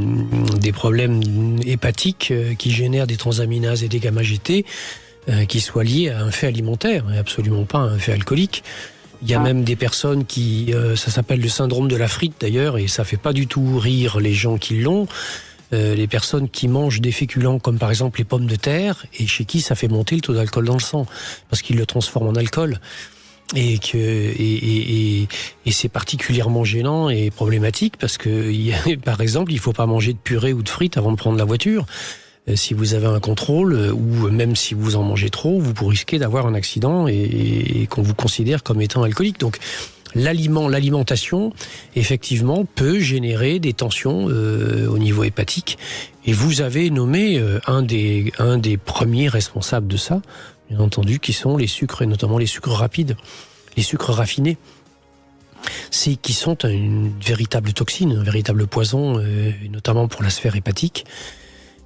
problèmes hépatiques qui génèrent des transaminases et des gamma-GT qui soient liés à un fait alimentaire, et absolument pas à un fait alcoolique. Il y a même des personnes qui... ça s'appelle le syndrome de la frite d'ailleurs, et ça fait pas du tout rire les gens qui l'ont. Les personnes qui mangent des féculents comme par exemple les pommes de terre, et chez qui ça fait monter le taux d'alcool dans le sang, parce qu'ils le transforment en alcool. Et c'est particulièrement gênant et problématique parce que, par exemple, il faut pas manger de purée ou de frites avant de prendre la voiture. Si vous avez un contrôle, ou même si vous en mangez trop, vous risquez d'avoir un accident et qu'on vous considère comme étant alcoolique. Donc, l'alimentation, effectivement, peut générer des tensions au niveau hépatique. Et vous avez nommé un des premiers responsables de ça, bien entendu, qui sont les sucres, et notamment les sucres rapides, les sucres raffinés. Qui sont une véritable toxine, un véritable poison, notamment pour la sphère hépatique.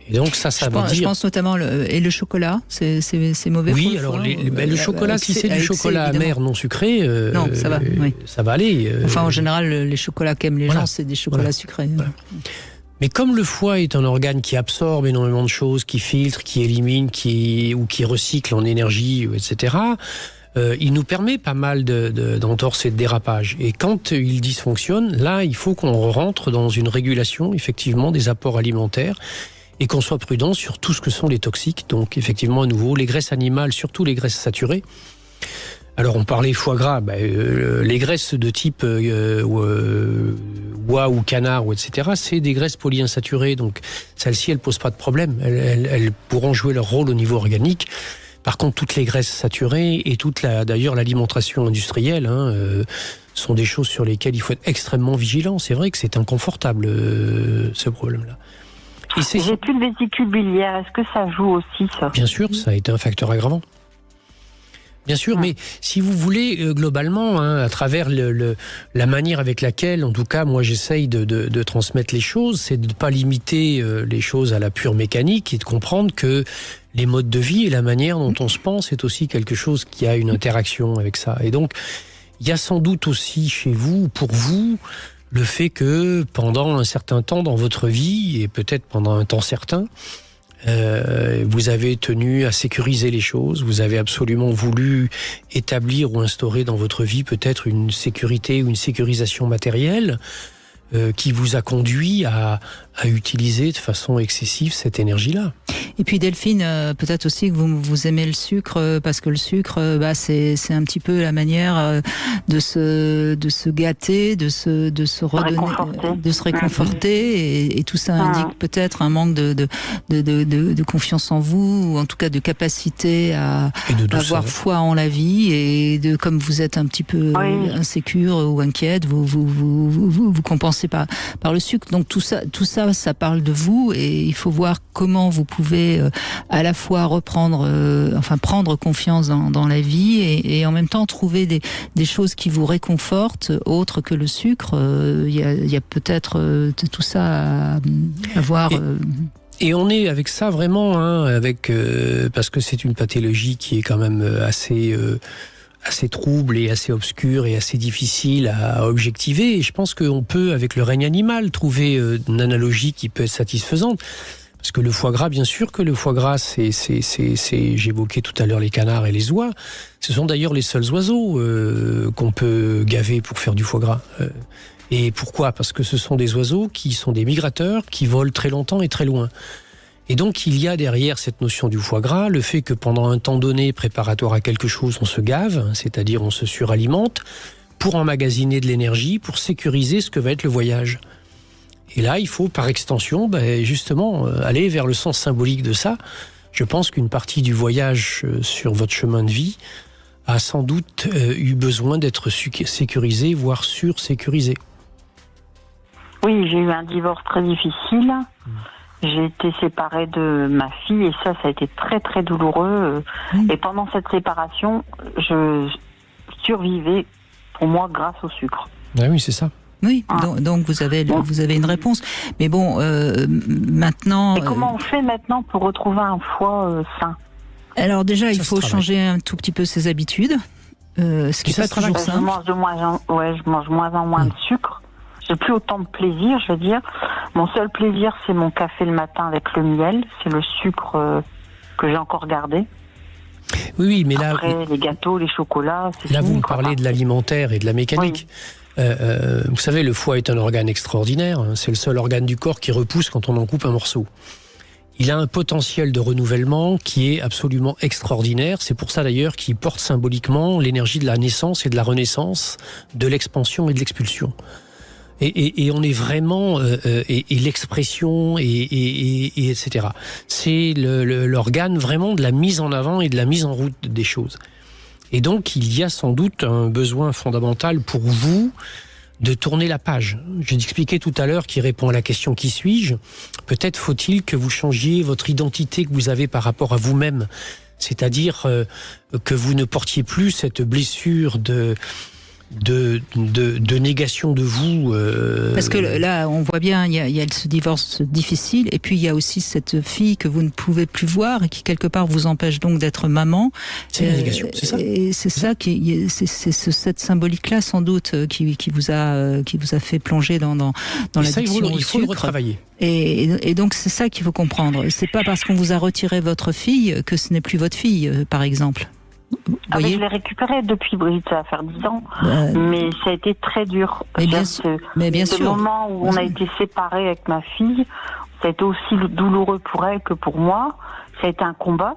Et donc je pense notamment le chocolat, c'est mauvais. Oui, pour le alors foie, le chocolat, si c'est du chocolat amer non sucré, non, ça va. Oui. Ça va aller. Enfin, en général, les chocolats qu'aiment les gens, c'est des chocolats sucrés. Voilà. Mais comme le foie est un organe qui absorbe énormément de choses, qui filtre, qui élimine, ou qui recycle en énergie, etc., il nous permet pas mal d'entorses et de dérapages. Et quand il dysfonctionne, là, il faut qu'on rentre dans une régulation, effectivement, des apports alimentaires, et qu'on soit prudent sur tout ce que sont les toxiques. Donc, effectivement, à nouveau, les graisses animales, surtout les graisses saturées. Alors, on parlait foie gras, les graisses de type oie ou canard, etc., c'est des graisses polyinsaturées. Donc, celles-ci, elles posent pas de problème. Elles pourront jouer leur rôle au niveau organique. Par contre, toutes les graisses saturées et d'ailleurs l'alimentation industrielle sont des choses sur lesquelles il faut être extrêmement vigilant. C'est vrai que c'est inconfortable, ce problème-là. J'ai plus de vésicule biliaire. Est-ce que ça joue aussi, ça ? Bien sûr, ça a été un facteur aggravant. Bien sûr, mais si vous voulez, globalement, à travers la manière avec laquelle, en tout cas, moi j'essaye de transmettre les choses, c'est de ne pas limiter les choses à la pure mécanique et de comprendre que les modes de vie et la manière dont on se pense est aussi quelque chose qui a une interaction avec ça. Et donc, il y a sans doute aussi chez vous, pour vous, le fait que pendant un certain temps dans votre vie, et peut-être pendant un temps certain, vous avez tenu à sécuriser les choses, vous avez absolument voulu établir ou instaurer dans votre vie peut-être une sécurité ou une sécurisation matérielle qui vous a conduit à utiliser de façon excessive cette énergie-là. Et puis Delphine, peut-être aussi que vous aimez le sucre parce que le sucre, c'est un petit peu la manière de se gâter, de se redonner, de se réconforter, et tout ça indique peut-être un manque de confiance en vous, ou en tout cas de capacité à avoir foi en la vie, et comme vous êtes un petit peu insécure ou inquiète, vous compensez par le sucre. Donc tout ça, ça parle de vous, et il faut voir comment vous pouvez à la fois prendre confiance dans la vie, et en même temps trouver des choses qui vous réconfortent autres que le sucre. Il y a peut-être tout ça à voir. Et on est avec ça vraiment, parce que c'est une pathologie qui est quand même assez trouble et assez obscur et assez difficile à objectiver. Et je pense qu'on peut, avec le règne animal, trouver une analogie qui peut être satisfaisante. Parce que le foie gras, bien sûr que le foie gras, j'évoquais tout à l'heure les canards et les oies. Ce sont d'ailleurs les seuls oiseaux qu'on peut gaver pour faire du foie gras. Et pourquoi ? Parce que ce sont des oiseaux qui sont des migrateurs, qui volent très longtemps et très loin. Et donc, il y a derrière cette notion du foie gras le fait que pendant un temps donné, préparatoire à quelque chose, on se gave, c'est-à-dire on se suralimente, pour emmagasiner de l'énergie, pour sécuriser ce que va être le voyage. Et là, il faut, par extension, justement, aller vers le sens symbolique de ça. Je pense qu'une partie du voyage sur votre chemin de vie a sans doute eu besoin d'être sécurisée, voire sursécurisée. Oui, j'ai eu un divorce très difficile. J'ai été séparée de ma fille, et ça a été très très douloureux. Et pendant cette séparation, je survivais, pour moi, grâce au sucre. Ah oui, c'est ça. Oui, donc vous avez une réponse. Mais bon, maintenant... Et comment on fait maintenant pour retrouver un foie sain ? Alors déjà, il faut changer un tout petit peu ses habitudes, ce qui n'est pas toujours simple. Je mange de moins en moins de sucre. j'ai plus autant de plaisir, je veux dire. Mon seul plaisir, c'est mon café le matin avec le miel. C'est le sucre que j'ai encore gardé. Oui, mais là... Après, les gâteaux, les chocolats, c'est là, fini, vous me parlez de l'alimentaire et de la mécanique. Oui. Vous savez, le foie est un organe extraordinaire. Hein. C'est le seul organe du corps qui repousse quand on en coupe un morceau. Il a un potentiel de renouvellement qui est absolument extraordinaire. C'est pour ça d'ailleurs qu'il porte symboliquement l'énergie de la naissance et de la renaissance, de l'expansion et de l'expulsion. Et on est vraiment et l'expression et etc. C'est l'organe vraiment de la mise en avant et de la mise en route des choses. Et donc il y a sans doute un besoin fondamental pour vous de tourner la page. Je t'expliquais tout à l'heure qui répond à la question qui suis-je. Peut-être faut-il que vous changiez votre identité que vous avez par rapport à vous-même. C'est-à-dire que vous ne portiez plus cette blessure de négation de vous. Parce que là, on voit bien, il y a ce divorce difficile, et puis il y a aussi cette fille que vous ne pouvez plus voir et qui quelque part vous empêche donc d'être maman. C'est la négation, c'est ça. Et c'est ça c'est cette symbolique-là sans doute qui vous a fait plonger dans l'addiction au il faut le sucre. retravailler. Et donc c'est ça qu'il faut comprendre. C'est pas parce qu'on vous a retiré votre fille que ce n'est plus votre fille, par exemple. Je l'ai récupéré depuis, Brigitte, ça va faire 10 ans, mais ça a été très dur. Mais bien sûr. Le moment où on a été séparés avec ma fille, ça a été aussi douloureux pour elle que pour moi. Ça a été un combat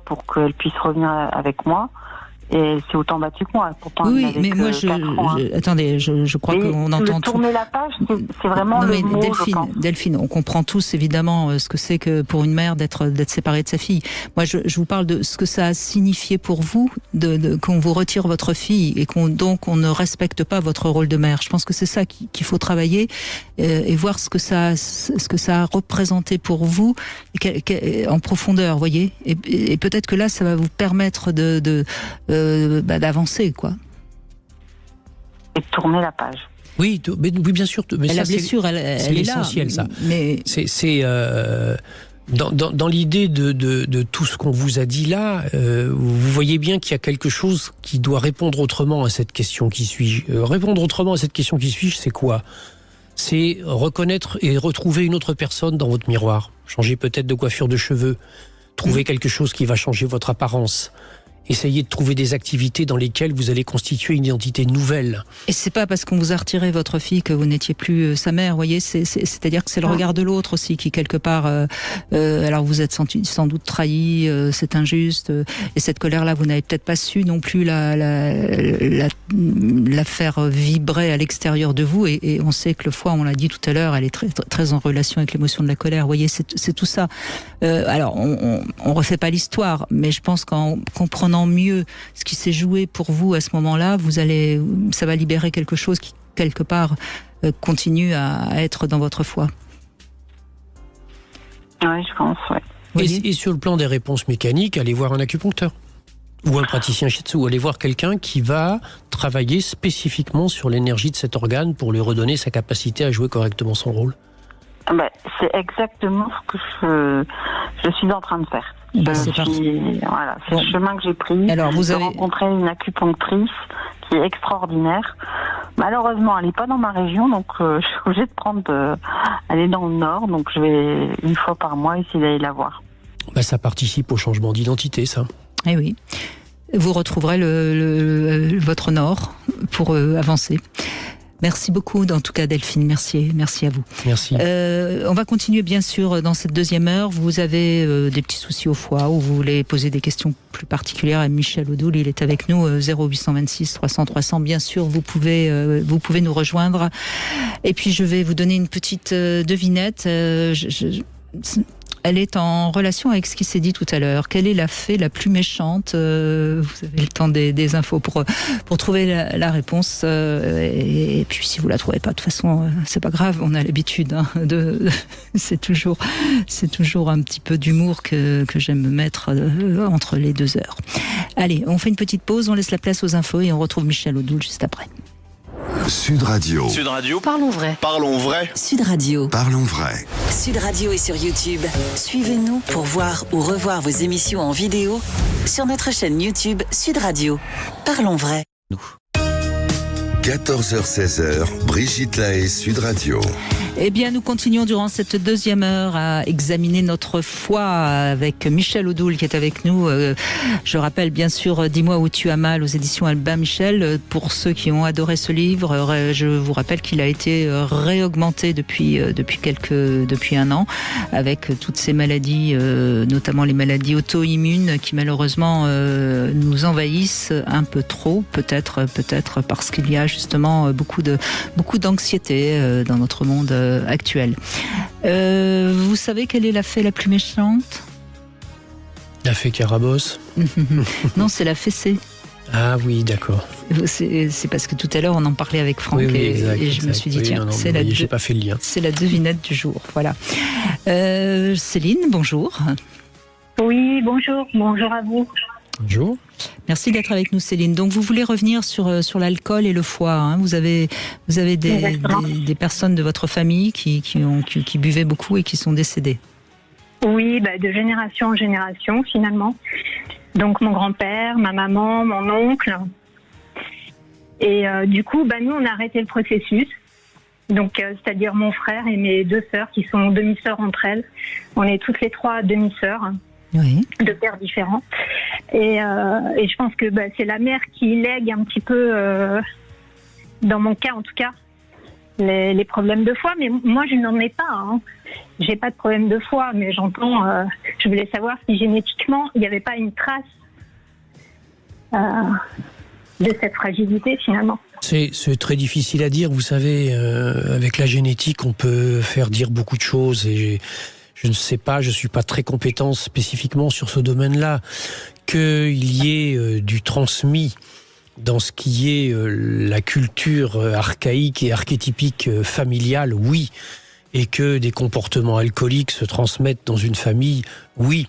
pour qu'elle puisse revenir avec moi. Et elle s'est autant battue que moi. Pourtant, oui, mais moi, attendez, je crois qu'on entend tout. Tourner la page, c'est vraiment le mot, Delphine, on comprend tous évidemment ce que c'est que pour une mère d'être séparée de sa fille. Moi, je vous parle de ce que ça a signifié pour vous, qu'on vous retire votre fille et donc on ne respecte pas votre rôle de mère. Je pense que c'est ça qu'il faut travailler et voir ce que ça a représenté pour vous en profondeur, voyez. Et peut-être que là, ça va vous permettre d'avancer, quoi. Et de tourner la page. Oui, bien sûr. Mais la blessure, elle est l'essentiel, là. Ça. Mais c'est dans l'idée de tout ce qu'on vous a dit là, vous voyez bien qu'il y a quelque chose qui doit répondre autrement à cette question qui suis-je. Répondre autrement à cette question qui suis-je, c'est quoi ? C'est reconnaître et retrouver une autre personne dans votre miroir. Changer peut-être de coiffure de cheveux. Trouver quelque chose qui va changer votre apparence. Essayez de trouver des activités dans lesquelles vous allez constituer une identité nouvelle. Et c'est pas parce qu'on vous a retiré votre fille que vous n'étiez plus sa mère, voyez. C'est-à-dire que c'est le regard de l'autre aussi qui quelque part. Alors vous êtes sans doute trahi, c'est injuste. Et cette colère-là, vous n'avez peut-être pas su non plus la faire vibrer à l'extérieur de vous. Et on sait que le foie, on l'a dit tout à l'heure, elle est très, très en relation avec l'émotion de la colère. Vous voyez, c'est tout ça. Alors on refait pas l'histoire, mais je pense qu'en comprenant mieux ce qui s'est joué pour vous à ce moment-là, ça va libérer quelque chose qui, quelque part, continue à être dans votre foi. Oui, je pense, oui. Et sur le plan des réponses mécaniques, allez voir un acupuncteur ou un praticien shiatsu, allez voir quelqu'un qui va travailler spécifiquement sur l'énergie de cet organe pour lui redonner sa capacité à jouer correctement son rôle. C'est exactement ce que je suis en train de faire. C'est parti. Voilà, c'est le chemin que j'ai pris. Alors, j'ai rencontré une acupunctrice qui est extraordinaire. Malheureusement, elle n'est pas dans ma région, donc je suis obligée elle est dans le nord, donc je vais une fois par mois essayer d'aller la voir. Ça participe au changement d'identité, ça. Eh oui. Vous retrouverez votre nord pour avancer. Merci beaucoup, en tout cas Delphine, merci à vous. Merci. On va continuer bien sûr dans cette deuxième heure. Vous avez des petits soucis au foie ou vous voulez poser des questions plus particulières à Michel Odoul, il est avec nous, 0826 300 300. Bien sûr, vous pouvez nous rejoindre. Et puis je vais vous donner une petite devinette. Elle est en relation avec ce qui s'est dit tout à l'heure. Quelle est la fée la plus méchante ? Vous avez le temps des infos pour trouver la réponse. Et puis si vous la trouvez pas, de toute façon, c'est pas grave. On a l'habitude. C'est toujours un petit peu d'humour que j'aime mettre entre les 2 heures. Allez, on fait une petite pause, on laisse la place aux infos et on retrouve Michel Odoul juste après. Sud Radio. Sud Radio. Parlons vrai. Parlons vrai. Sud Radio. Parlons vrai. Sud Radio est sur YouTube. Suivez-nous pour voir ou revoir vos émissions en vidéo sur notre chaîne YouTube Sud Radio. Parlons vrai. 14h-16h, Brigitte Lahaie, Sud Radio. Eh bien, nous continuons durant cette deuxième heure à examiner notre foi avec Michel Odoul qui est avec nous. Je rappelle bien sûr Dis-moi où tu as mal aux éditions Albin Michel. Pour ceux qui ont adoré ce livre, je vous rappelle qu'il a été réaugmenté depuis un an avec toutes ces maladies, notamment les maladies auto-immunes qui malheureusement nous envahissent un peu trop, peut-être parce qu'il y a justement beaucoup d'anxiété dans notre monde actuel. Vous savez quelle est la fée la plus méchante ? La fée Carabosse. Non, c'est la fessée. Ah oui, d'accord. C'est parce que tout à l'heure on en parlait avec Franck exact, et je me suis dit tiens, j'ai pas fait le lien. C'est la devinette du jour, voilà. Céline, bonjour. Oui, bonjour à vous. Bonjour. Merci d'être avec nous, Céline. Donc, vous voulez revenir sur l'alcool et le foie. Hein. Vous avez des personnes de votre famille qui buvaient beaucoup et qui sont décédées. Oui, de génération en génération, finalement. Donc, mon grand-père, ma maman, mon oncle. Et du coup, nous, on a arrêté le processus. Donc, c'est-à-dire mon frère et mes deux sœurs, qui sont demi-sœurs entre elles. On est toutes les trois demi-sœurs. Oui. De pères différents. Et je pense que c'est la mère qui lègue un petit peu, dans mon cas en tout cas, les problèmes de foie. Mais moi, je n'en ai pas. Hein. J'ai pas de problème de foie, mais j'entends. Je voulais savoir si génétiquement, il n'y avait pas une trace de cette fragilité finalement. C'est très difficile à dire. Vous savez, avec la génétique, on peut faire dire beaucoup de choses et je ne sais pas, je ne suis pas très compétent spécifiquement sur ce domaine-là. Qu'il y ait du transmis dans ce qui est la culture archaïque et archétypique familiale, oui. Et que des comportements alcooliques se transmettent dans une famille, oui.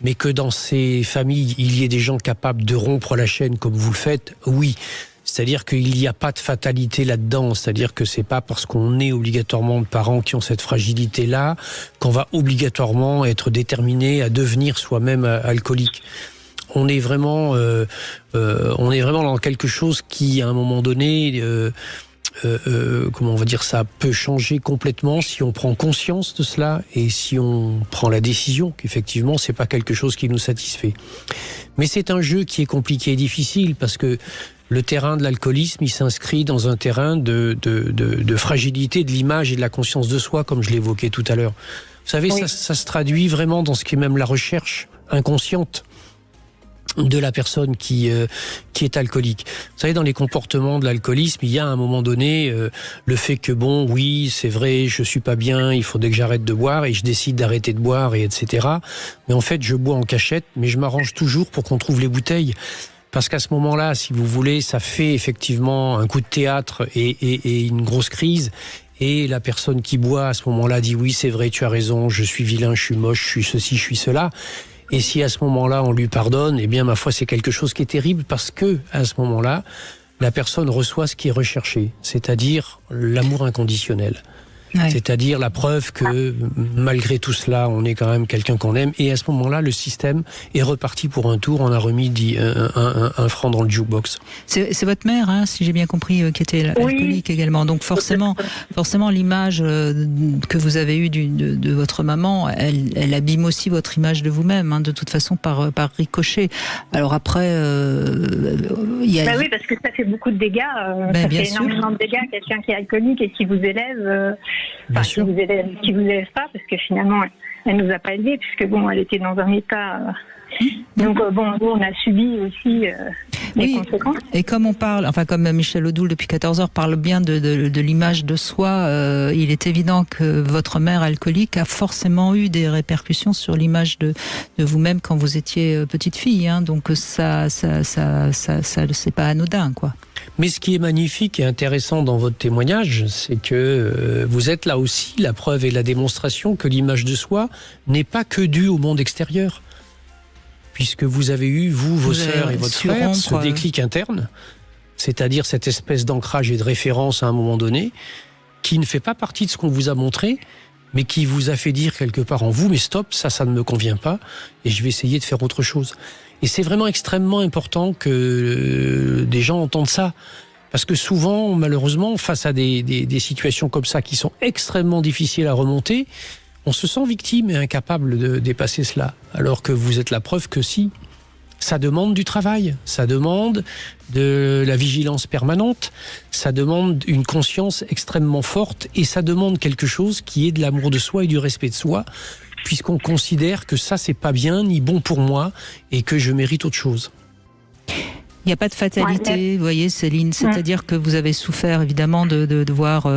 Mais que dans ces familles, il y ait des gens capables de rompre la chaîne comme vous le faites, oui. C'est-à-dire qu'il n'y a pas de fatalité là-dedans. C'est-à-dire que c'est pas parce qu'on est obligatoirement de parents qui ont cette fragilité-là qu'on va obligatoirement être déterminé à devenir soi-même alcoolique. On est vraiment dans quelque chose qui, à un moment donné, comment on va dire ça, peut changer complètement si on prend conscience de cela et si on prend la décision qu'effectivement c'est pas quelque chose qui nous satisfait. Mais c'est un jeu qui est compliqué et difficile parce que le terrain de l'alcoolisme, il s'inscrit dans un terrain de fragilité de l'image et de la conscience de soi, comme je l'évoquais tout à l'heure. Vous savez, oui. ça se traduit vraiment dans ce qui est même la recherche inconsciente de la personne qui est alcoolique. Vous savez, dans les comportements de l'alcoolisme, il y a à un moment donné le fait que oui, c'est vrai, je suis pas bien, il faudrait que j'arrête de boire et je décide d'arrêter de boire et etc. Mais en fait, je bois en cachette, mais je m'arrange toujours pour qu'on trouve les bouteilles. Parce qu'à ce moment-là, si vous voulez, ça fait effectivement un coup de théâtre et une grosse crise. Et la personne qui boit à ce moment-là dit oui, c'est vrai, tu as raison, je suis vilain, je suis moche, je suis ceci, je suis cela. Et si à ce moment-là, on lui pardonne, eh bien, ma foi, c'est quelque chose qui est terrible parce que, à ce moment-là, la personne reçoit ce qui est recherché, c'est-à-dire l'amour inconditionnel. Ouais. C'est-à-dire la preuve que, malgré tout cela, on est quand même quelqu'un qu'on aime. Et à ce moment-là, le système est reparti pour un tour. On a remis un franc dans le jukebox. C'est votre mère, hein, si j'ai bien compris, qui était alcoolique également. Donc forcément, l'image que vous avez eue de votre maman, elle abîme aussi votre image de vous-même, hein, de toute façon, par ricochet. Alors après, il y a... oui, parce que ça fait beaucoup de dégâts. Ça fait énormément de dégâts. Quelqu'un qui est alcoolique et qui vous élève... qui vous élève pas, parce que finalement elle nous a pas élevés, puisque elle était dans un état donc nous on a subi aussi les conséquences. Et comme on parle, comme Michel Odoul depuis 14 heures parle bien de l'image de soi, il est évident que votre mère alcoolique a forcément eu des répercussions sur l'image de vous-même quand vous étiez petite fille, hein, donc ça c'est pas anodin, quoi. Mais ce qui est magnifique et intéressant dans votre témoignage, c'est que vous êtes là aussi la preuve et la démonstration que l'image de soi n'est pas que due au monde extérieur. Puisque vous avez eu, vos sœurs et votre frère, ce déclic interne, c'est-à-dire cette espèce d'ancrage et de référence à un moment donné, qui ne fait pas partie de ce qu'on vous a montré, mais qui vous a fait dire quelque part en vous, mais stop, ça ne me convient pas, et je vais essayer de faire autre chose. Et c'est vraiment extrêmement important que des gens entendent ça, Parce que souvent, malheureusement, face à des situations comme ça qui sont extrêmement difficiles à remonter, on se sent victime et incapable de dépasser cela. Alors que vous êtes la preuve que si. Ça demande du travail, ça demande de la vigilance permanente, ça demande une conscience extrêmement forte et ça demande quelque chose qui est de l'amour de soi et du respect de soi, puisqu'on considère que ça, c'est pas bien ni bon pour moi et que je mérite autre chose. Il n'y a pas de fatalité, vous voyez Céline, c'est-à-dire que vous avez souffert évidemment de voir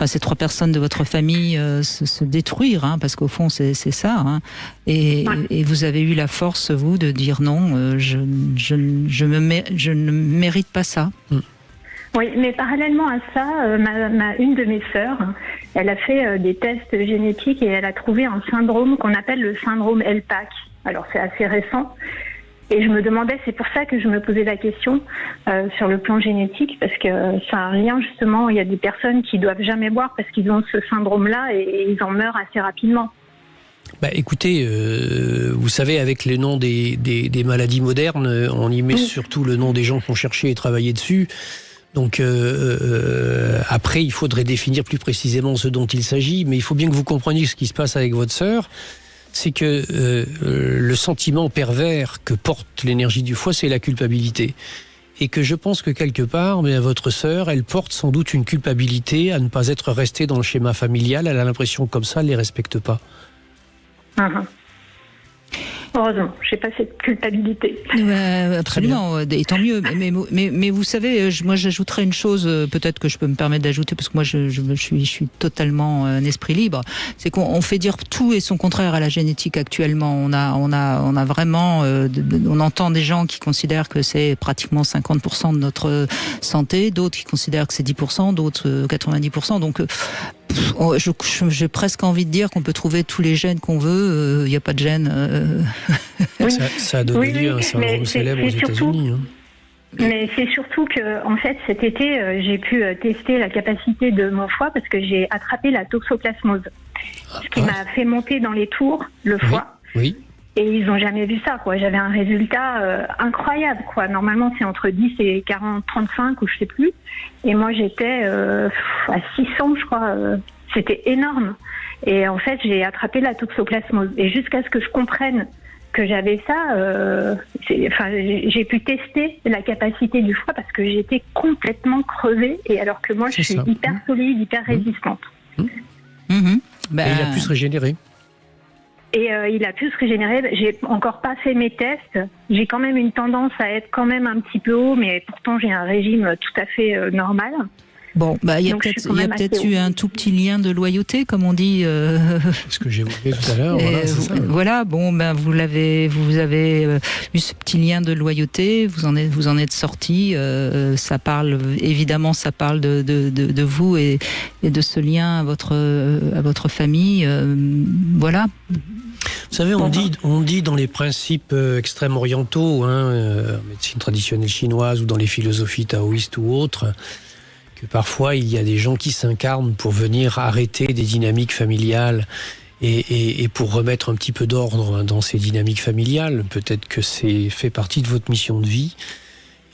ces 3 personnes de votre famille se détruire, hein, parce qu'au fond c'est ça, hein, et vous avez eu la force, vous, de dire non, je ne mérite pas ça. Oui, mais parallèlement à ça, une de mes sœurs, elle a fait des tests génétiques et elle a trouvé un syndrome qu'on appelle le syndrome LPAC. Alors c'est assez récent. Et je me demandais, c'est pour ça que je me posais la question sur le plan génétique, parce que ça a un lien justement, il y a des personnes qui doivent jamais boire parce qu'ils ont ce syndrome-là et ils en meurent assez rapidement. Écoutez, vous savez, avec les noms des maladies modernes, on y met surtout le nom des gens qui ont cherché et travaillé dessus. Donc après, il faudrait définir plus précisément ce dont il s'agit, mais il faut bien que vous compreniez ce qui se passe avec votre sœur. C'est que le sentiment pervers que porte l'énergie du foie, c'est la culpabilité. Et que je pense que quelque part, votre sœur, elle porte sans doute une culpabilité à ne pas être restée dans le schéma familial. Elle a l'impression que comme ça, elle ne les respecte pas. Heureusement, je n'ai pas cette culpabilité. Absolument, et tant mieux. Mais vous savez, moi j'ajouterais une chose, peut-être que je peux me permettre d'ajouter, parce que moi je suis totalement un esprit libre. C'est qu'on fait dire tout et son contraire à la génétique actuellement. On a vraiment, on entend des gens qui considèrent que c'est pratiquement 50% de notre santé, d'autres qui considèrent que c'est 10%, d'autres 90%. Donc j'ai presque envie de dire qu'on peut trouver tous les gènes qu'on veut. Il n'y a pas de gène. Ça a donné lieu à un syndrome célèbre aux États-Unis. Mais c'est surtout que, en fait, cet été, j'ai pu tester la capacité de mon foie parce que j'ai attrapé la toxoplasmose, ce qui m'a fait monter dans les tours le foie. Oui. Et ils n'ont jamais vu ça, quoi. J'avais un résultat incroyable, quoi. Normalement, c'est entre 10 et 40, 35 ou je sais plus. Et moi, j'étais à 600, je crois. C'était énorme. Et en fait, j'ai attrapé la toxoplasmose. Et jusqu'à ce que je comprenne que j'avais ça, j'ai pu tester la capacité du foie parce que j'étais complètement crevée. Et alors que moi, je suis hyper solide, hyper résistante. Et il a pu se régénérer. Et il a pu se régénérer. J'ai encore pas fait mes tests. J'ai quand même une tendance à être quand même un petit peu haut, mais pourtant j'ai un régime tout à fait normal. Bon, il y a peut-être eu un tout petit lien de loyauté, comme on dit. Ce que j'ai évoqué tout à l'heure. Voilà, vous avez eu ce petit lien de loyauté. Vous en êtes sorti. Ça parle de vous et de ce lien à votre famille. Voilà. Vous savez, on dit dans les principes extrêmes orientaux, médecine traditionnelle chinoise ou dans les philosophies taoïstes ou autres, que parfois il y a des gens qui s'incarnent pour venir arrêter des dynamiques familiales et pour remettre un petit peu d'ordre dans ces dynamiques familiales. Peut-être que c'est fait partie de votre mission de vie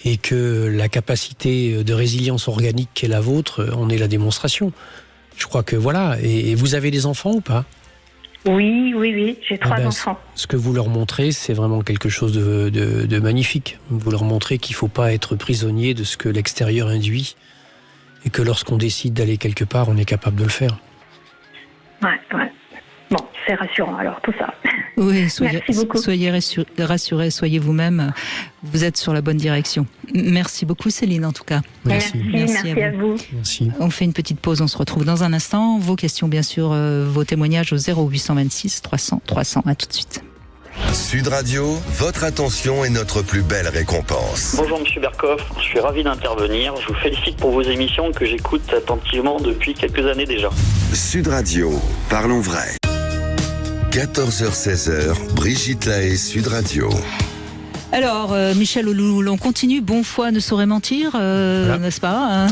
et que la capacité de résilience organique qu'est la vôtre en est la démonstration. Je crois que voilà. Et vous avez des enfants ou pas ? Oui, j'ai 3 enfants. Ce que vous leur montrez, c'est vraiment quelque chose de magnifique. Vous leur montrez qu'il ne faut pas être prisonnier de ce que l'extérieur induit et que lorsqu'on décide d'aller quelque part, on est capable de le faire. Ouais. Bon, c'est rassurant alors tout ça. Oui, Merci beaucoup. Soyez rassurés, soyez vous-même. Vous êtes sur la bonne direction. Merci beaucoup Céline en tout cas. Merci à vous. Merci. On fait une petite pause, on se retrouve dans un instant. Vos questions bien sûr, vos témoignages au 0826 300 300. À tout de suite. Sud Radio, votre attention est notre plus belle récompense. Bonjour Monsieur Berkoff, je suis ravi d'intervenir. Je vous félicite pour vos émissions que j'écoute attentivement depuis quelques années déjà. Sud Radio, parlons vrai. 14h-16h, Brigitte Lahaie, Sud Radio. Alors, Michel Odoul, on continue. Bon foie ne saurait mentir, voilà. N'est-ce pas, hein?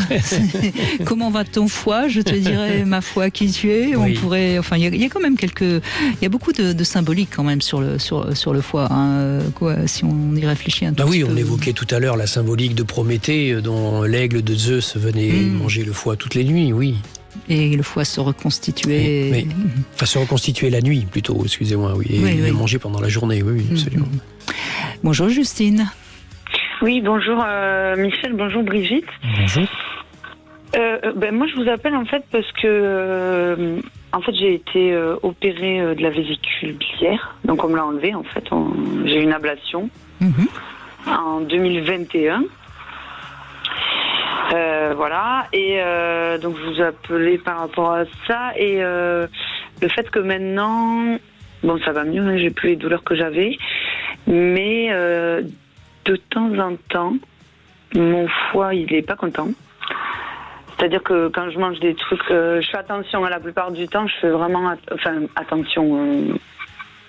Comment va ton foie? Je te dirais, ma foi, qui tu es. Oui. On pourrait, enfin, il y a quand même il y a beaucoup de symbolique quand même sur le foie. Hein. Quoi, si on y réfléchit un tout petit peu. On évoquait tout à l'heure la symbolique de Prométhée, dont l'aigle de Zeus venait manger le foie toutes les nuits, oui. Et le foie se reconstituait. Enfin, se reconstituer la nuit plutôt, excusez-moi, oui. Et le manger pendant la journée, oui, absolument. Bonjour Justine. Oui, bonjour Michel, bonjour Brigitte. Bonjour. Moi je vous appelle en fait parce que j'ai été opérée de la vésicule biliaire, donc on me l'a enlevée en fait, j'ai eu une ablation en 2021. Voilà, et donc je vous appelais par rapport à ça, et le fait que maintenant, bon ça va mieux, hein, j'ai plus les douleurs que j'avais, mais de temps en temps, mon foie il est pas content. C'est-à-dire que quand je mange des trucs, je fais attention, la plupart du temps je fais vraiment attention.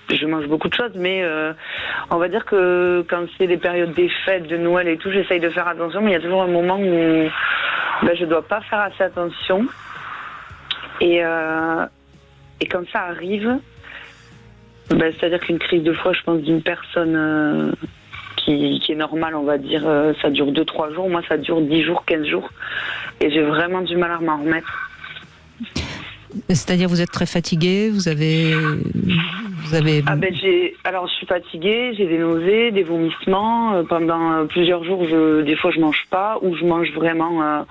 Je mange beaucoup de choses, mais on va dire que quand c'est les périodes des fêtes, de Noël et tout, j'essaye de faire attention, mais il y a toujours un moment où je dois pas faire assez attention. Et quand ça arrive, c'est-à-dire qu'une crise de foie, je pense, d'une personne qui est normale, on va dire, ça dure 2-3 jours. Moi, ça dure 10 jours, 15 jours. Et j'ai vraiment du mal à m'en remettre. C'est-à-dire, vous êtes très fatiguée, vous avez... Alors, je suis fatiguée, j'ai des nausées, des vomissements. Pendant plusieurs jours, des fois, je mange pas, ou je mange vraiment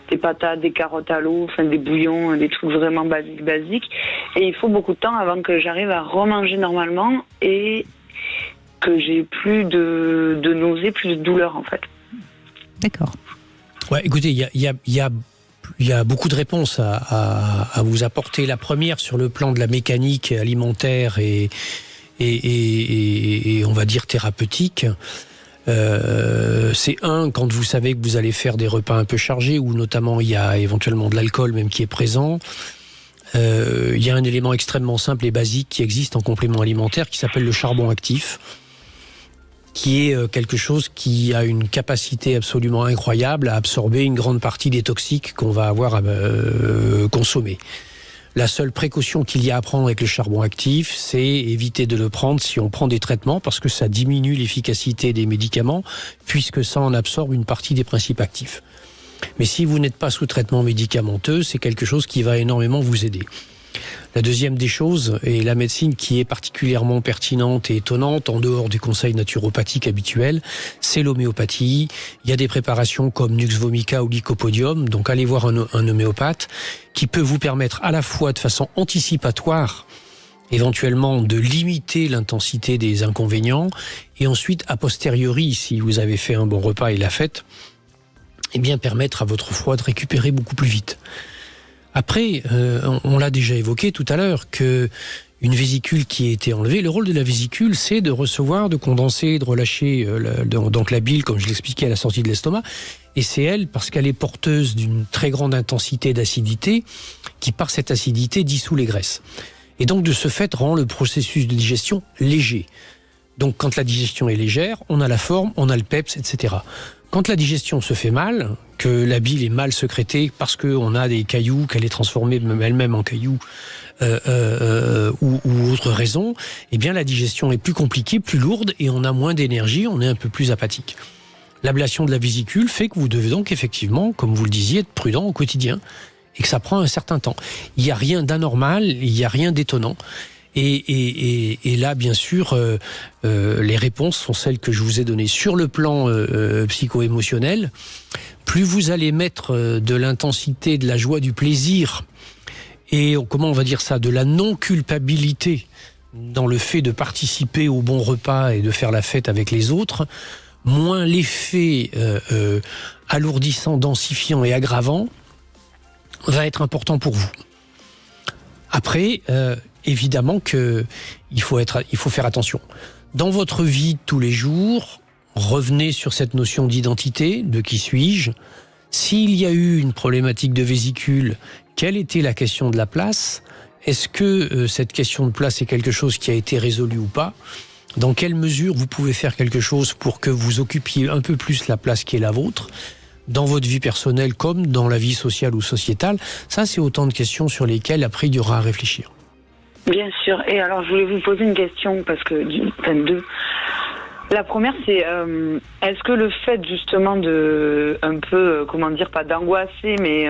des patates, des carottes à l'eau, enfin des bouillons, des trucs vraiment basiques. Et il faut beaucoup de temps avant que j'arrive à remanger normalement et que j'ai plus de nausées, plus de douleurs, en fait. D'accord. Ouais, écoutez, il y a beaucoup de réponses à vous apporter. La première, sur le plan de la mécanique alimentaire et on va dire thérapeutique, c'est quand vous savez que vous allez faire des repas un peu chargés, où notamment il y a éventuellement de l'alcool même qui est présent. Il y a un élément extrêmement simple et basique qui existe en complément alimentaire qui s'appelle le charbon actif, qui est quelque chose qui a une capacité absolument incroyable à absorber une grande partie des toxiques qu'on va avoir à consommer. La seule précaution qu'il y a à prendre avec le charbon actif, c'est éviter de le prendre si on prend des traitements, parce que ça diminue l'efficacité des médicaments, puisque ça en absorbe une partie des principes actifs. Mais si vous n'êtes pas sous traitement médicamenteux, c'est quelque chose qui va énormément vous aider. La deuxième des choses, et la médecine qui est particulièrement pertinente et étonnante, en dehors du conseil naturopathique habituel, c'est l'homéopathie. Il y a des préparations comme Nux Vomica ou Lycopodium, donc allez voir un homéopathe, qui peut vous permettre à la fois de façon anticipatoire, éventuellement de limiter l'intensité des inconvénients, et ensuite, a posteriori, si vous avez fait un bon repas et la fête, eh bien permettre à votre foie de récupérer beaucoup plus vite. Après, on l'a déjà évoqué tout à l'heure, que une vésicule qui a été enlevée, le rôle de la vésicule, c'est de recevoir, de condenser, de relâcher donc la bile, comme je l'expliquais à la sortie de l'estomac. Et c'est elle, parce qu'elle est porteuse d'une très grande intensité d'acidité, qui par cette acidité dissout les graisses. Et donc de ce fait rend le processus de digestion léger. Donc quand la digestion est légère, on a la forme, on a le peps, etc. Quand la digestion se fait mal, que la bile est mal sécrétée parce qu'on a des cailloux, qu'elle est transformée elle-même en cailloux ou autre raison, eh bien la digestion est plus compliquée, plus lourde et on a moins d'énergie, on est un peu plus apathique. L'ablation de la vésicule fait que vous devez donc effectivement, comme vous le disiez, être prudent au quotidien et que ça prend un certain temps. Il n'y a rien d'anormal, il n'y a rien d'étonnant. Et là, bien sûr, les réponses sont celles que je vous ai données. Sur le plan psycho-émotionnel, plus vous allez mettre de l'intensité, de la joie, du plaisir, et comment on va dire ça, de la non-culpabilité dans le fait de participer au bon repas et de faire la fête avec les autres, moins l'effet alourdissant, densifiant et aggravant va être important pour vous. Après, évidemment que il faut faire attention. Dans votre vie de tous les jours, revenez sur cette notion d'identité, de qui suis-je. S'il y a eu une problématique de vésicule, quelle était la question de la place ? Est-ce que cette question de place est quelque chose qui a été résolu ou pas ? Dans quelle mesure vous pouvez faire quelque chose pour que vous occupiez un peu plus la place qui est la vôtre dans votre vie personnelle comme dans la vie sociale ou sociétale? Ça, c'est autant de questions sur lesquelles après il y aura à réfléchir. Bien sûr. Et alors, je voulais vous poser une question parce que, deux. La première, c'est est-ce que le fait justement de un peu, pas d'angoisser, mais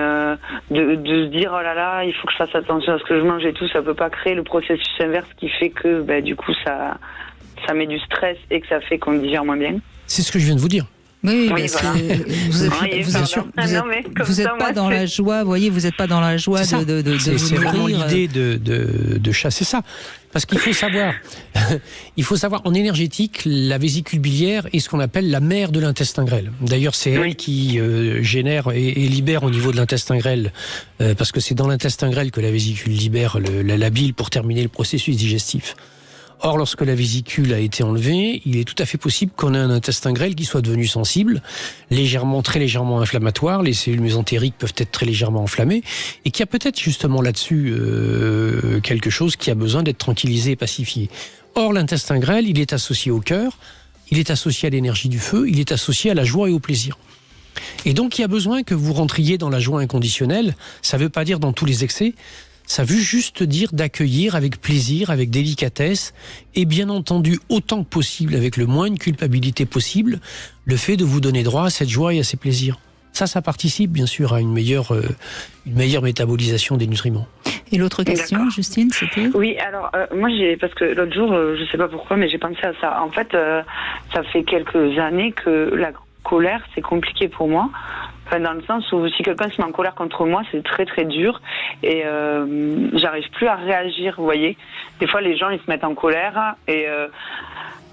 de se dire oh là là, il faut que je fasse attention à ce que je mange et tout, ça peut pas créer le processus inverse qui fait que du coup ça met du stress et que ça fait qu'on digère moins bien? C'est ce que je viens de vous dire. Oui, voilà. Vous n'êtes pas dans la joie, voyez, vous n'êtes pas dans la joie de vous nourrir. C'est vraiment l'idée de chasser ça. Parce qu'il faut savoir, en énergétique, la vésicule biliaire est ce qu'on appelle la mère de l'intestin grêle. D'ailleurs, c'est elle qui génère et libère au niveau de l'intestin grêle, parce que c'est dans l'intestin grêle que la vésicule libère la bile pour terminer le processus digestif. Or, lorsque la vésicule a été enlevée, il est tout à fait possible qu'on ait un intestin grêle qui soit devenu sensible, très légèrement inflammatoire. Les cellules mésentériques peuvent être très légèrement enflammées, et qu'il y a peut-être justement là-dessus quelque chose qui a besoin d'être tranquillisé et pacifié. Or, l'intestin grêle, il est associé au cœur, il est associé à l'énergie du feu, il est associé à la joie et au plaisir. Et donc, il y a besoin que vous rentriez dans la joie inconditionnelle. Ça ne veut pas dire dans tous les excès. Ça veut juste dire d'accueillir avec plaisir, avec délicatesse, et bien entendu, autant que possible, avec le moins de culpabilité possible, le fait de vous donner droit à cette joie et à ces plaisirs. Ça participe bien sûr à une meilleure métabolisation des nutriments. Et l'autre question, Justine, c'était ? Oui, alors moi parce que l'autre jour, je sais pas pourquoi, mais j'ai pensé à ça. En fait, ça fait quelques années que la colère, c'est compliqué pour moi. Enfin, dans le sens où si quelqu'un se met en colère contre moi, c'est très très dur et j'arrive plus à réagir, vous voyez. Des fois, les gens, ils se mettent en colère et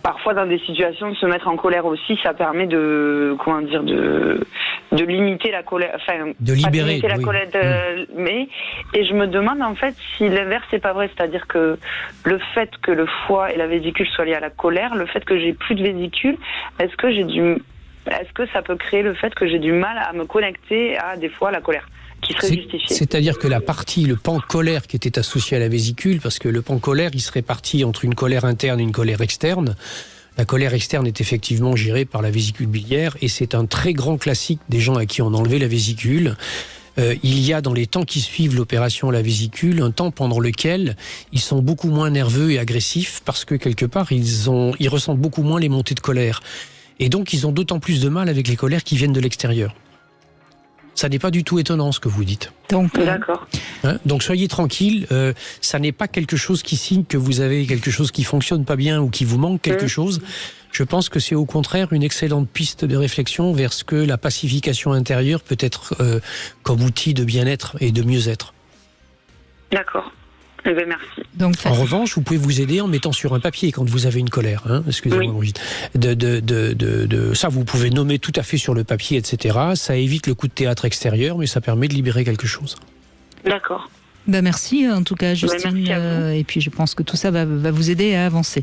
parfois, dans des situations, se mettre en colère aussi, ça permet de limiter la colère, enfin, de libérer la colère. Mais et je me demande en fait si l'inverse c'est pas vrai, c'est-à-dire que le fait que le foie et la vésicule soient liés à la colère, le fait que j'ai plus de vésicule, est-ce que ça peut créer le fait que j'ai du mal à me connecter à des fois la colère qui serait justifiée? C'est-à-dire que le pan colère qui était associé à la vésicule, parce que le pan colère, il se répartit entre une colère interne et une colère externe. La colère externe est effectivement gérée par la vésicule biliaire et c'est un très grand classique des gens à qui on a enlevé la vésicule. Il y a dans les temps qui suivent l'opération à la vésicule un temps pendant lequel ils sont beaucoup moins nerveux et agressifs parce que quelque part ils ressentent beaucoup moins les montées de colère. Et donc, ils ont d'autant plus de mal avec les colères qui viennent de l'extérieur. Ça n'est pas du tout étonnant, ce que vous dites. D'accord. Donc, soyez tranquille. Ça n'est pas quelque chose qui signe que vous avez quelque chose qui fonctionne pas bien ou qui vous manque quelque chose. Je pense que c'est au contraire une excellente piste de réflexion vers ce que la pacification intérieure peut être comme outil de bien-être et de mieux-être. D'accord. Eh bien, merci. Donc, en revanche, vous pouvez vous aider en mettant sur un papier quand vous avez une colère. Excusez-moi, Brigitte. Ça, vous pouvez nommer tout à fait sur le papier, etc. Ça évite le coup de théâtre extérieur, mais ça permet de libérer quelque chose. D'accord. Merci en tout cas, Justine. Et puis je pense que tout ça va vous aider à avancer.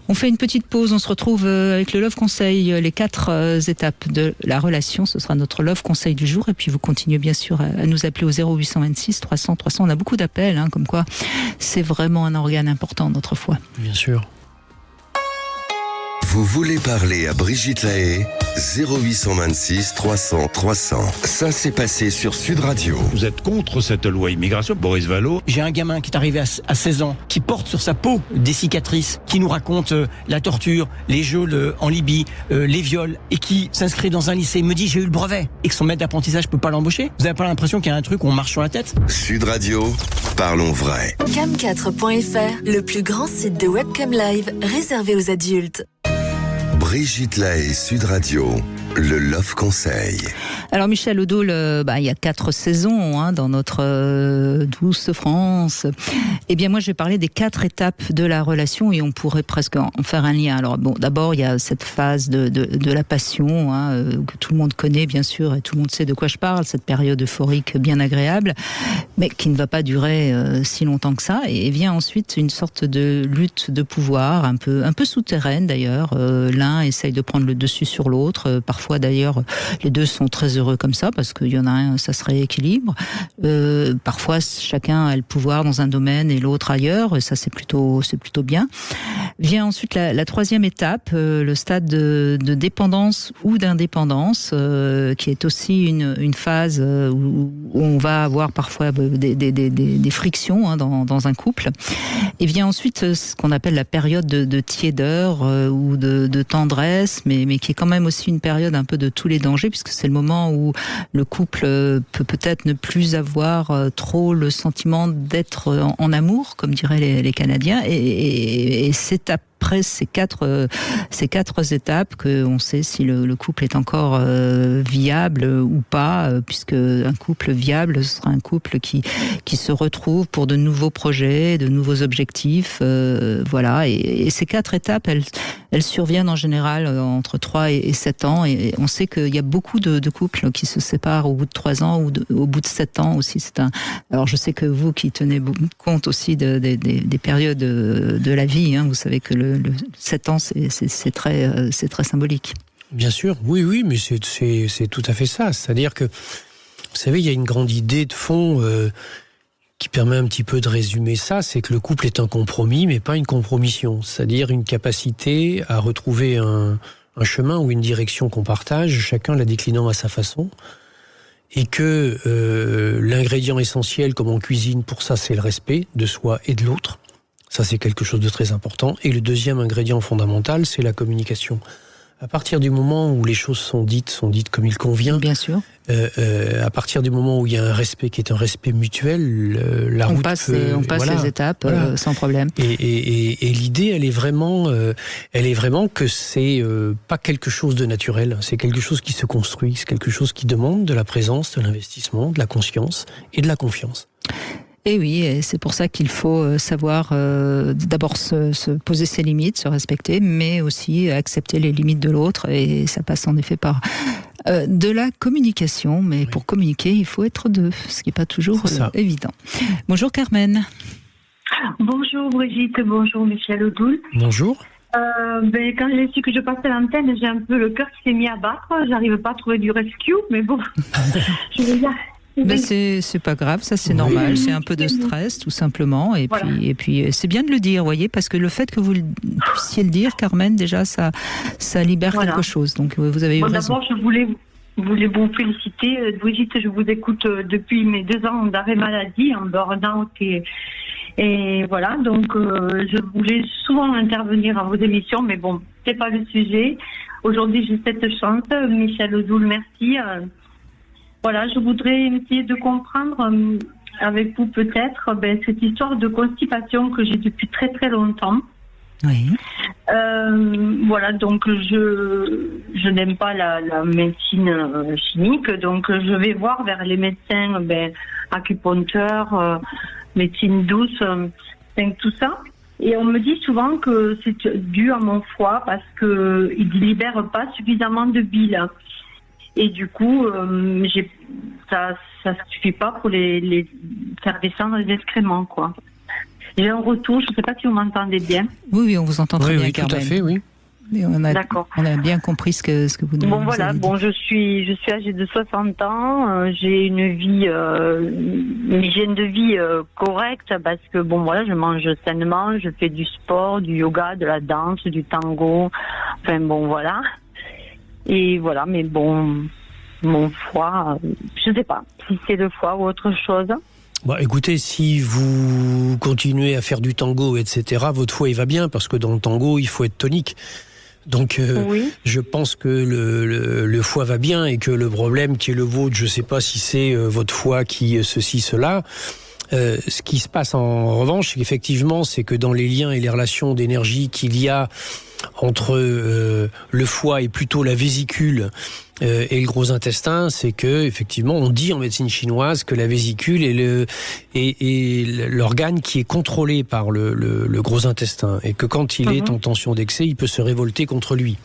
On fait une petite pause, on se retrouve avec le Love Conseil, les 4 étapes de la relation. Ce sera notre Love Conseil du jour. Et puis vous continuez bien sûr à nous appeler au 0826 300 300. On a beaucoup d'appels, comme quoi c'est vraiment un organe important, notre foi. Bien sûr. Vous voulez parler à Brigitte Lahaie? 0826 300 300. Ça s'est passé sur Sud Radio. Vous êtes contre cette loi immigration, Boris Vallaud? J'ai un gamin qui est arrivé à 16 ans, qui porte sur sa peau des cicatrices, qui nous raconte la torture, les geôles en Libye, les viols, et qui s'inscrit dans un lycée, me dit j'ai eu le brevet, et que son maître d'apprentissage peut pas l'embaucher. Vous avez pas l'impression qu'il y a un truc où on marche sur la tête? Sud Radio, parlons vrai. Cam4.fr, le plus grand site de webcam live réservé aux adultes. Brigitte Lahaie, Sud Radio, le Love Conseil. Alors Michel Odoul, il y a 4 saisons dans notre douce France. Eh bien moi je vais parler des 4 étapes de la relation et on pourrait presque en faire un lien. Alors bon, d'abord il y a cette phase de la passion que tout le monde connaît bien sûr et tout le monde sait de quoi je parle, cette période euphorique bien agréable, mais qui ne va pas durer si longtemps que ça. Et vient ensuite une sorte de lutte de pouvoir, un peu souterraine d'ailleurs. L'un essaye de prendre le dessus sur l'autre, parfois parfois d'ailleurs les deux sont très heureux comme ça parce qu'il y en a un, ça se rééquilibre. Parfois chacun a le pouvoir dans un domaine et l'autre ailleurs, et ça c'est plutôt bien. Vient ensuite la troisième étape, le stade de dépendance ou d'indépendance, qui est aussi une phase où on va avoir parfois des frictions dans un couple. Et vient ensuite ce qu'on appelle la période de tiédeur ou de tendresse, mais qui est quand même aussi une période un peu de tous les dangers, puisque c'est le moment où le couple peut peut-être ne plus avoir trop le sentiment d'être en amour, comme diraient les Canadiens, et c'est après ces quatre étapes qu'on sait si le couple est encore viable ou pas, puisque un couple viable, ce sera un couple qui se retrouve pour de nouveaux projets, de nouveaux objectifs, voilà. Et ces 4 étapes, elles surviennent en général entre 3 et 7 ans, et on sait qu'il y a beaucoup de couples qui se séparent au bout de 3 ans ou au bout de 7 ans aussi. Alors je sais que vous qui tenez compte aussi des périodes de la vie, vous savez que le 7 ans c'est très symbolique. Bien sûr, oui, mais c'est tout à fait ça. C'est-à-dire que, vous savez, il y a une grande idée de fond qui permet un petit peu de résumer ça, c'est que le couple est un compromis, mais pas une compromission. C'est-à-dire une capacité à retrouver un chemin ou une direction qu'on partage, chacun la déclinant à sa façon, et que l'ingrédient essentiel, comme on cuisine pour ça, c'est le respect de soi et de l'autre. Ça, c'est quelque chose de très important. Et le deuxième ingrédient fondamental, c'est la communication. À partir du moment où les choses sont dites comme il convient. Bien sûr. À partir du moment où il y a un respect qui est un respect mutuel, on passe les étapes sans problème. Et l'idée, elle est vraiment que c'est pas quelque chose de naturel. C'est quelque chose qui se construit. C'est quelque chose qui demande de la présence, de l'investissement, de la conscience et de la confiance. Et oui, et c'est pour ça qu'il faut savoir d'abord se poser ses limites, se respecter, mais aussi accepter les limites de l'autre. Et ça passe en effet par de la communication. Mais pour communiquer, il faut être deux, ce qui n'est pas toujours évident. Bonjour Carmen. Bonjour Brigitte, bonjour Michel Odoul. Bonjour. Quand j'ai su que je passais l'antenne, j'ai un peu le cœur qui s'est mis à battre. J'arrive pas à trouver du rescue, mais bon, je vais dire. Mais c'est pas grave, ça c'est normal, c'est un peu de stress tout simplement, et puis c'est bien de le dire, voyez, parce que le fait que vous puissiez le dire, Carmen, déjà ça libère quelque chose, donc vous avez eu raison. D'abord, je voulais vous féliciter, Brigitte, je vous écoute depuis mes 2 ans d'arrêt maladie, en burn-out, et voilà, donc je voulais souvent intervenir à vos émissions, mais bon, c'est pas le sujet. Aujourd'hui, j'ai cette chance. Michel Odoul, merci. Voilà, je voudrais essayer de comprendre avec vous peut-être cette histoire de constipation que j'ai depuis très très longtemps. Oui. Voilà, donc je n'aime pas la médecine chimique, donc je vais voir vers les médecins acupuncteurs, médecine douce, tout ça. Et on me dit souvent que c'est dû à mon foie parce que il libère pas suffisamment de bile. Et du coup, ça suffit pas pour les faire descendre les excréments, quoi. J'ai un retour, je ne sais pas si vous m'entendez bien. Oui, on vous entend très bien, Carmen. Tout à fait, oui. Mais on a bien compris ce que vous nous Bon, voilà, je suis âgée de 60 ans, j'ai une hygiène de vie correcte parce que, je mange sainement, je fais du sport, du yoga, de la danse, du tango, voilà. Et voilà, mais bon, mon foie, je ne sais pas si c'est le foie ou autre chose. Écoutez, si vous continuez à faire du tango, etc., votre foie il va bien, parce que dans le tango, il faut être tonique. Donc, je pense que le foie va bien et que le problème qui est le vôtre, je ne sais pas si c'est votre foie qui ceci, cela. Ce qui se passe en revanche, c'est qu'effectivement, c'est que dans les liens et les relations d'énergie qu'il y a entre le foie et plutôt la vésicule et le gros intestin, c'est que effectivement, on dit en médecine chinoise que la vésicule est l'organe qui est contrôlé par le gros intestin, et que quand il est en tension d'excès, il peut se révolter contre lui.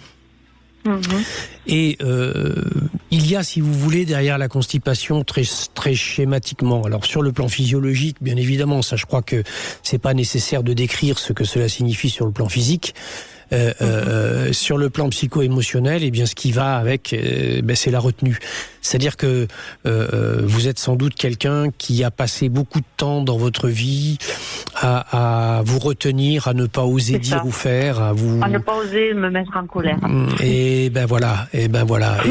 Et il y a, si vous voulez, derrière la constipation très, très schématiquement. Alors sur le plan physiologique, bien évidemment, ça je crois que c'est pas nécessaire de décrire ce que cela signifie sur le plan physique. Sur le plan psycho-émotionnel, eh bien, ce qui va avec, c'est la retenue. C'est-à-dire que vous êtes sans doute quelqu'un qui a passé beaucoup de temps dans votre vie à vous retenir, à ne pas oser dire ou faire, à ne pas oser me mettre en colère. Et ben voilà. Et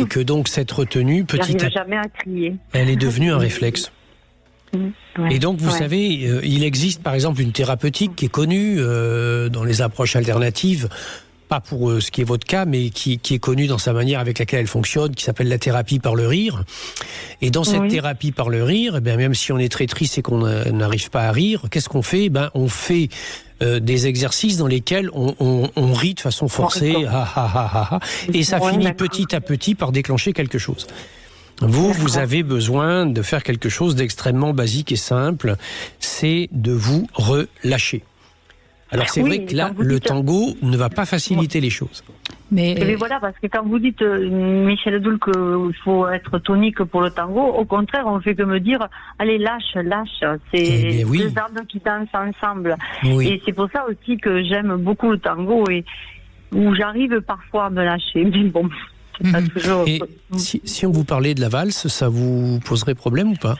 que donc cette retenue, petit à petit, jamais à crier. Elle est devenue un réflexe. Ouais, et donc, vous savez, il existe par exemple une thérapeutique qui est connue dans les approches alternatives, pas pour ce qui est votre cas, mais qui est connue dans sa manière avec laquelle elle fonctionne, qui s'appelle la thérapie par le rire. Et dans cette thérapie par le rire, même si on est très triste et qu'on n'arrive pas à rire, qu'est-ce qu'on fait ? On fait des exercices dans lesquels on rit de façon forcée, et ça finit petit à petit par déclencher quelque chose. Vous avez besoin de faire quelque chose d'extrêmement basique et simple, c'est de vous relâcher. Alors c'est vrai que là, le tango ne va pas faciliter les choses. Mais voilà, parce que quand vous dites, Michel Odoul, qu'il faut être tonique pour le tango, au contraire, on fait que me dire, allez, lâche. C'est deux arbres qui dansent ensemble. Oui. Et c'est pour ça aussi que j'aime beaucoup le tango et où j'arrive parfois à me lâcher. Mais bon, c'est pas toujours... Et si on vous parlait de la valse, ça vous poserait problème ou pas ?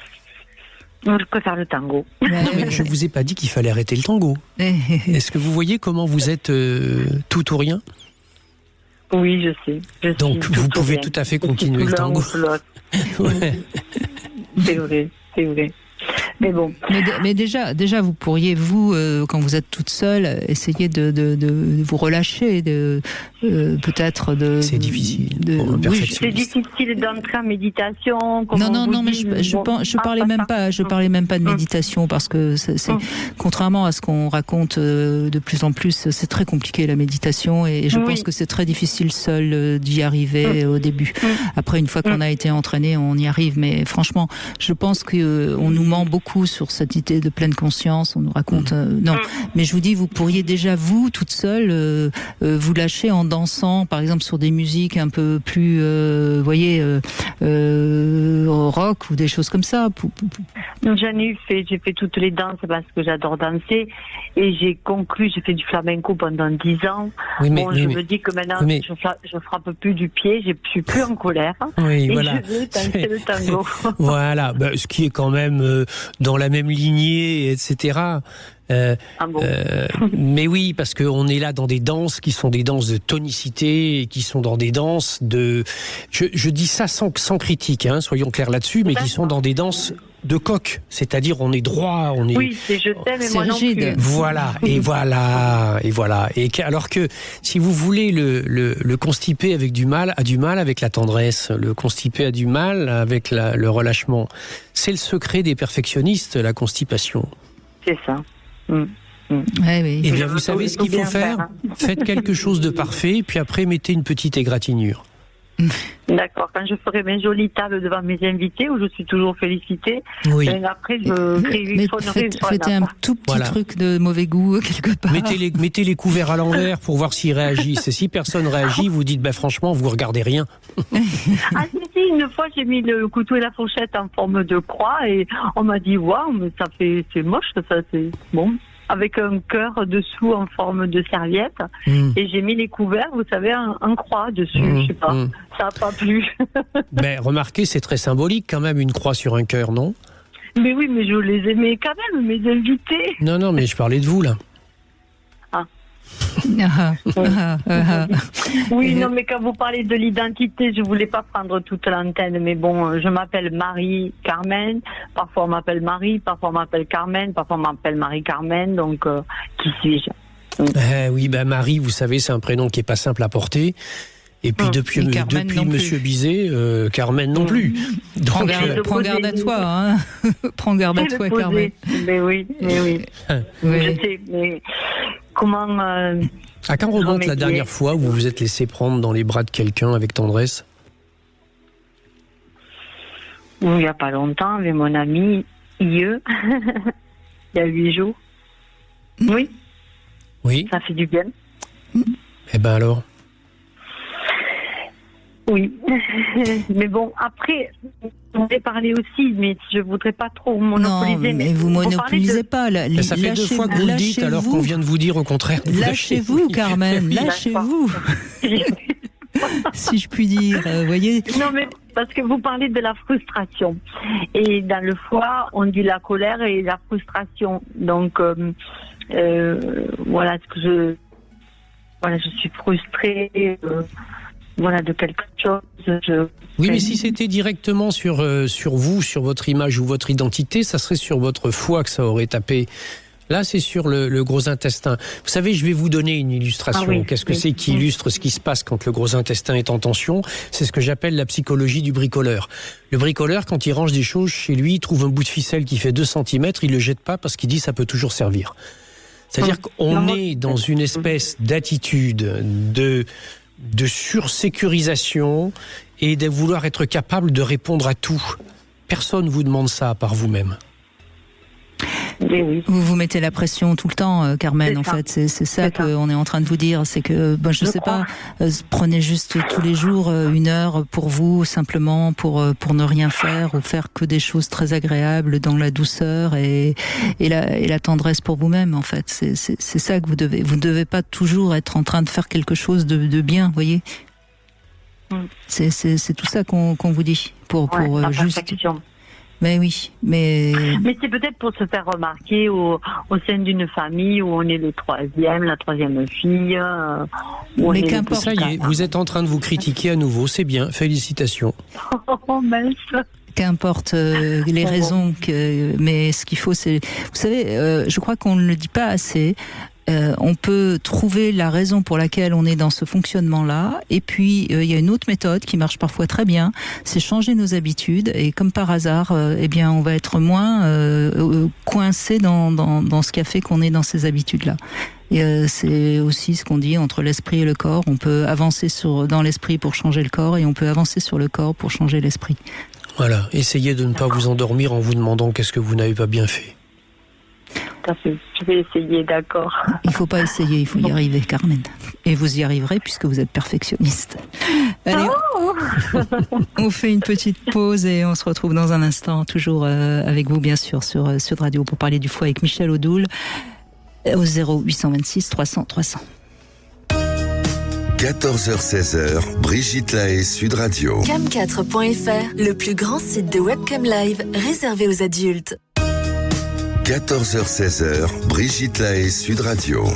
Je préfère le tango. Non, mais je ne vous ai pas dit qu'il fallait arrêter le tango. Est-ce que vous voyez comment vous êtes tout ou rien ? Oui, je sais. Donc, vous pouvez tout à fait continuer le tango. C'est vrai. Mais bon. Mais déjà, vous pourriez, quand vous êtes toute seule, essayer de vous relâcher, peut-être de... C'est difficile. C'est difficile d'entrer en méditation. Non, mais je parlais même pas de méditation, parce que c'est contrairement à ce qu'on raconte de plus en plus, c'est très compliqué la méditation, et je pense que c'est très difficile seul d'y arriver au début. Après, une fois qu'on a été entraîné, on y arrive. Mais franchement, je pense qu'on nous ment beaucoup sur cette idée de pleine conscience. On nous raconte non, mais je vous dis, vous pourriez déjà toute seule vous lâcher en dansant, par exemple sur des musiques un peu plus rock ou des choses comme ça. J'ai fait toutes les danses parce que j'adore danser, et j'ai fait du flamenco pendant 10 ans. Je me dis que maintenant je frappe plus du pied, je suis plus en colère, je veux danser le tango. Voilà, ce qui est quand même dans la même lignée, etc. Mais oui, parce qu'on est là dans des danses qui sont des danses de tonicité, et qui sont dans des danses de... Je dis ça sans critique, soyons clairs là-dessus, mais qui sont dans des danses de coq, c'est-à-dire on est droit, on est... Oui, c'est je t'aime et moi non plus. Voilà. Et alors que si vous voulez, le constipé a du mal avec la tendresse, le constipé a du mal avec le relâchement. C'est le secret des perfectionnistes, la constipation. C'est ça. Et bien, vous savez ce qu'il faut faire ? Faites quelque chose de parfait, puis après mettez une petite égratignure. D'accord, quand je ferai mes jolies tables devant mes invités, où je suis toujours félicitée, après je faites un tout petit truc de mauvais goût quelque part. Mettez les couverts à l'envers pour voir s'ils réagissent. Et si personne réagit, vous dites franchement, vous regardez rien. Si, une fois j'ai mis le couteau et la fourchette en forme de croix, et on m'a dit waouh, mais c'est moche, ça, c'est bon. Avec un cœur dessous en forme de serviette, et j'ai mis les couverts, vous savez, en croix dessus, je sais pas, ça n'a pas plu. Mais remarquez, c'est très symbolique quand même, une croix sur un cœur, non ? Mais oui, mais je les aimais quand même, mes invités. Non, mais je parlais de vous, là. Oui, non, mais quand vous parlez de l'identité, je voulais pas prendre toute l'antenne, mais bon, je m'appelle Marie-Carmen, parfois on m'appelle Marie, parfois on m'appelle Carmen, parfois on m'appelle Marie-Carmen, donc qui suis-je ? Oui, Marie, vous savez, c'est un prénom qui est pas simple à porter. Et puis depuis Monsieur Bizet, Carmen non plus. Donc, prends garde à toi, prends garde à toi, Carmen. Mais oui. Je sais, mais comment... À quand remonte la dernière fois où vous vous êtes laissé prendre dans les bras de quelqu'un avec tendresse ? Il n'y a pas longtemps, avec mon ami Ieux, il y a 8 jours. Oui. Ça fait du bien. Eh ben alors ? Oui, mais bon, après, on peut parler aussi, mais je voudrais pas trop monopoliser. Non, mais vous monopolisez pas. Ça fait 2 fois que vous le dites, alors qu'on vient de vous dire au contraire. Lâchez-vous, Carmen, lâchez-vous. Si je puis dire, voyez. Non, mais parce que vous parlez de la frustration. Et dans le foie, on dit la colère et la frustration. Donc, voilà, je suis frustrée. De quelque chose. Oui, mais si c'était directement sur vous, sur votre image ou votre identité, ça serait sur votre foie que ça aurait tapé. Là, c'est sur le gros intestin. Vous savez, je vais vous donner une illustration. Ah oui, Qu'est-ce que c'est qui illustre ce qui se passe quand le gros intestin est en tension? C'est ce que j'appelle la psychologie du bricoleur. Le bricoleur, quand il range des choses chez lui, il trouve un bout de ficelle qui fait 2 cm, il le jette pas parce qu'il dit ça peut toujours servir. C'est-à-dire qu'on est dans une espèce d'attitude de sursécurisation et de vouloir être capable de répondre à tout. Personne ne vous demande ça à part vous-même. Vous vous mettez la pression tout le temps, Carmen, en fait. C'est ça qu'on est en train de vous dire. C'est que, je ne sais pas, prenez juste tous les jours 1 heure pour vous, simplement pour ne rien faire ou faire que des choses très agréables dans la douceur et la tendresse pour vous-même, en fait. C'est ça que vous devez. Vous ne devez pas toujours être en train de faire quelque chose de bien, voyez. C'est tout ça qu'on vous dit. Pour juste... Perfection. Mais oui, mais c'est peut-être pour se faire remarquer au sein d'une famille où on est la 3e fille. Mais qu'importe. Ça y est, vous êtes en train de vous critiquer à nouveau, c'est bien, félicitations. Oh mince. Qu'importe les raisons, mais ce qu'il faut, c'est... Vous savez, je crois qu'on ne le dit pas assez. On peut trouver la raison pour laquelle on est dans ce fonctionnement-là. Et puis, il y a une autre méthode qui marche parfois très bien, c'est changer nos habitudes. Et comme par hasard, on va être moins coincé dans ce qui a fait qu'on est dans ces habitudes-là. Et c'est aussi ce qu'on dit entre l'esprit et le corps. On peut avancer dans l'esprit pour changer le corps et on peut avancer sur le corps pour changer l'esprit. Voilà, essayez de ne pas vous endormir en vous demandant qu'est-ce que vous n'avez pas bien fait. Je vais essayer, d'accord. Il ne faut pas essayer, il faut y arriver, Carmen. Et vous y arriverez puisque vous êtes perfectionniste. Allez, on fait une petite pause et on se retrouve dans un instant, toujours avec vous, bien sûr, sur Sud Radio pour parler du foie avec Michel Odoul au 0826 300 300. 14h-16h, Brigitte Lahaie, Sud Radio. Cam4.fr, le plus grand site de webcam live réservé aux adultes. 14h-16h, Brigitte Lahaie, Sud Radio.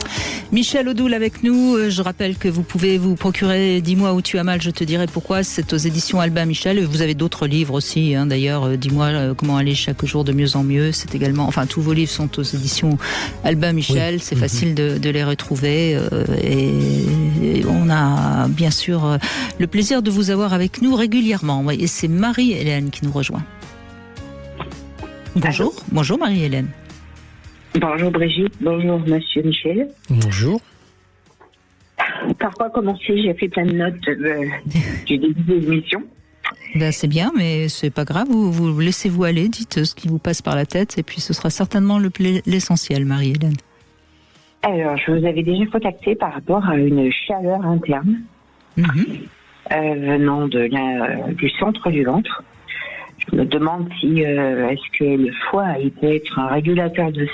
Michel Odoul avec nous. Je rappelle que vous pouvez vous procurer Dis-moi où tu as mal, je te dirai pourquoi. C'est aux éditions Albin Michel. Vous avez d'autres livres aussi, d'ailleurs. Dis-moi comment aller chaque jour de mieux en mieux. C'est également, tous vos livres sont aux éditions Albin Michel. Oui. C'est facile de les retrouver. Et on a bien sûr le plaisir de vous avoir avec nous régulièrement. Et c'est Marie-Hélène qui nous rejoint. Bonjour. Allô. Bonjour Marie-Hélène. Bonjour Brigitte, bonjour Monsieur Michel. Bonjour. Par quoi commencer? J'ai fait plein de notes du début de l'émission. C'est bien, mais c'est pas grave, vous laissez-vous aller, dites ce qui vous passe par la tête, et puis ce sera certainement l'essentiel, Marie-Hélène. Alors, je vous avais déjà contacté par rapport à une chaleur interne venant du centre du ventre. Je me demande si est-ce que le foie il peut être un régulateur de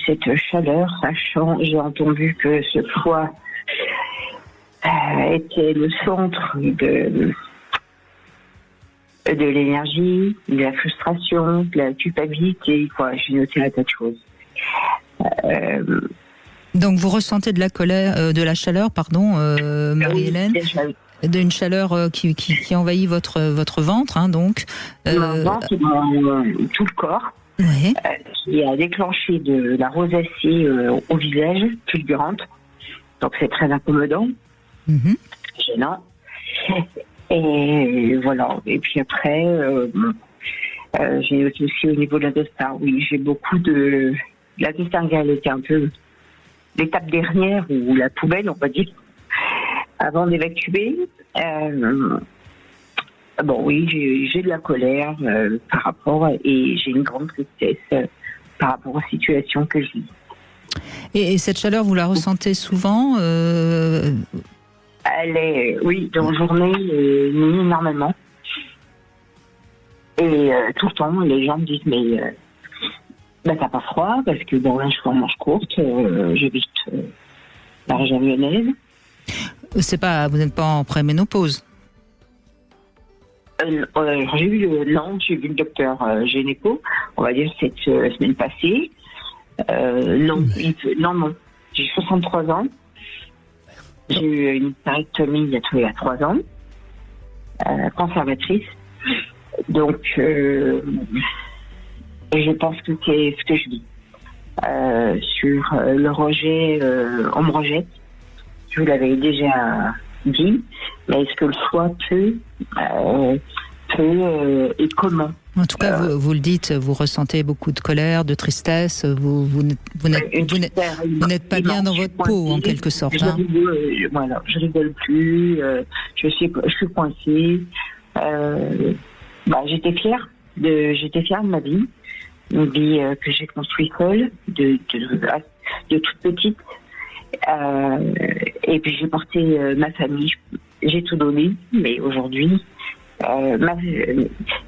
cette chaleur, sachant j'ai entendu que ce foie était le centre de l'énergie, de la frustration, de la culpabilité. J'ai noté un tas de choses. Donc vous ressentez de la colère, de la chaleur, Marie-Hélène. D'une chaleur qui envahit votre ventre, donc. Mon ventre, tout le corps, qui a déclenché de la rosacée au visage, fulgurante. Donc c'est très incommodant, gênant. Et voilà. Et puis après, j'ai aussi au niveau de l'intestin. Oui, j'ai beaucoup de l'intestin grêle était un peu l'étape dernière ou la poubelle, on va dire. Avant d'évacuer, j'ai de la colère par rapport et j'ai une grande tristesse par rapport aux situations que je vis. Et cette chaleur, vous la ressentez souvent Elle est, oui, dans la journée, nuit énormément. Et tout le temps, les gens me disent, mais t'as pas froid, parce que je suis en manche courte, j'habite la région lyonnaise. Vous n'êtes pas en préménopause? J'ai vu le docteur gynéco, on va dire cette semaine passée. Non, j'ai 63 ans. J'ai eu une hysterectomie il y a 3 ans, conservatrice. Donc, je pense que c'est ce que je dis. Sur le rejet, on me rejette. Je vous l'avais déjà dit, mais est-ce que le choix peut et comment? En tout cas, vous le dites, vous ressentez beaucoup de colère, de tristesse, vous n'êtes pas bien dans votre peau, en quelque sorte. Je rigole plus, je suis coincée. J'étais fière de ma vie, une vie que j'ai construite seule, de toute petite. Et puis j'ai porté ma famille, j'ai tout donné, mais aujourd'hui,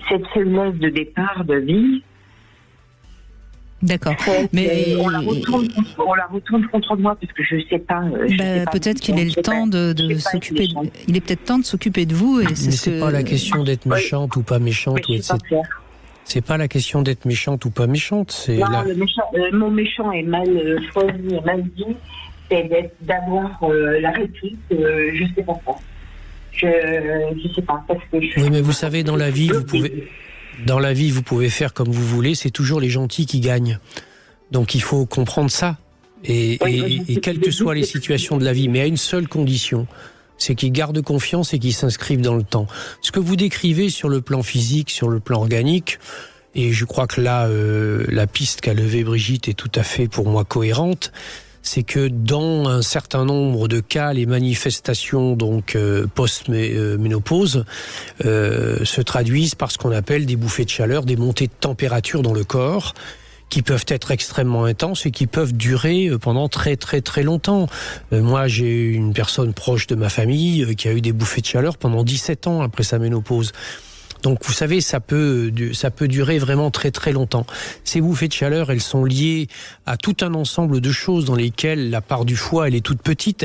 cette faiblesse de départ de vie, d'accord, mais on la retourne contre moi parce que je sais pas. Peut-être qu'il est le temps de s'occuper. Il est peut-être temps de s'occuper de vous. Mais c'est pas la question d'être méchante ou pas méchante, c'est pas la question d'être méchante ou pas méchante. Le mot méchant est mal choisi, mal dit. C'est d'avoir la réplique. Je sais pas quoi. Je sais pas parce que. Oui, mais vous savez, dans la vie, vous pouvez faire comme vous voulez. C'est toujours les gentils qui gagnent. Donc il faut comprendre ça. Et quelles que soient les situations de la vie, mais à une seule condition, c'est qu'ils gardent confiance et qu'ils s'inscrivent dans le temps. Ce que vous décrivez sur le plan physique, sur le plan organique, et je crois que là, la piste qu'a levée Brigitte est tout à fait pour moi cohérente. C'est que dans un certain nombre de cas, les manifestations donc post-ménopause se traduisent par ce qu'on appelle des bouffées de chaleur, des montées de température dans le corps, qui peuvent être extrêmement intenses et qui peuvent durer pendant très très très longtemps. Moi, j'ai une personne proche de ma famille qui a eu des bouffées de chaleur pendant 17 ans après sa ménopause. Donc, vous savez, ça peut durer vraiment très très longtemps. Ces bouffées de chaleur, elles sont liées à tout un ensemble de choses dans lesquelles la part du foie, elle est toute petite.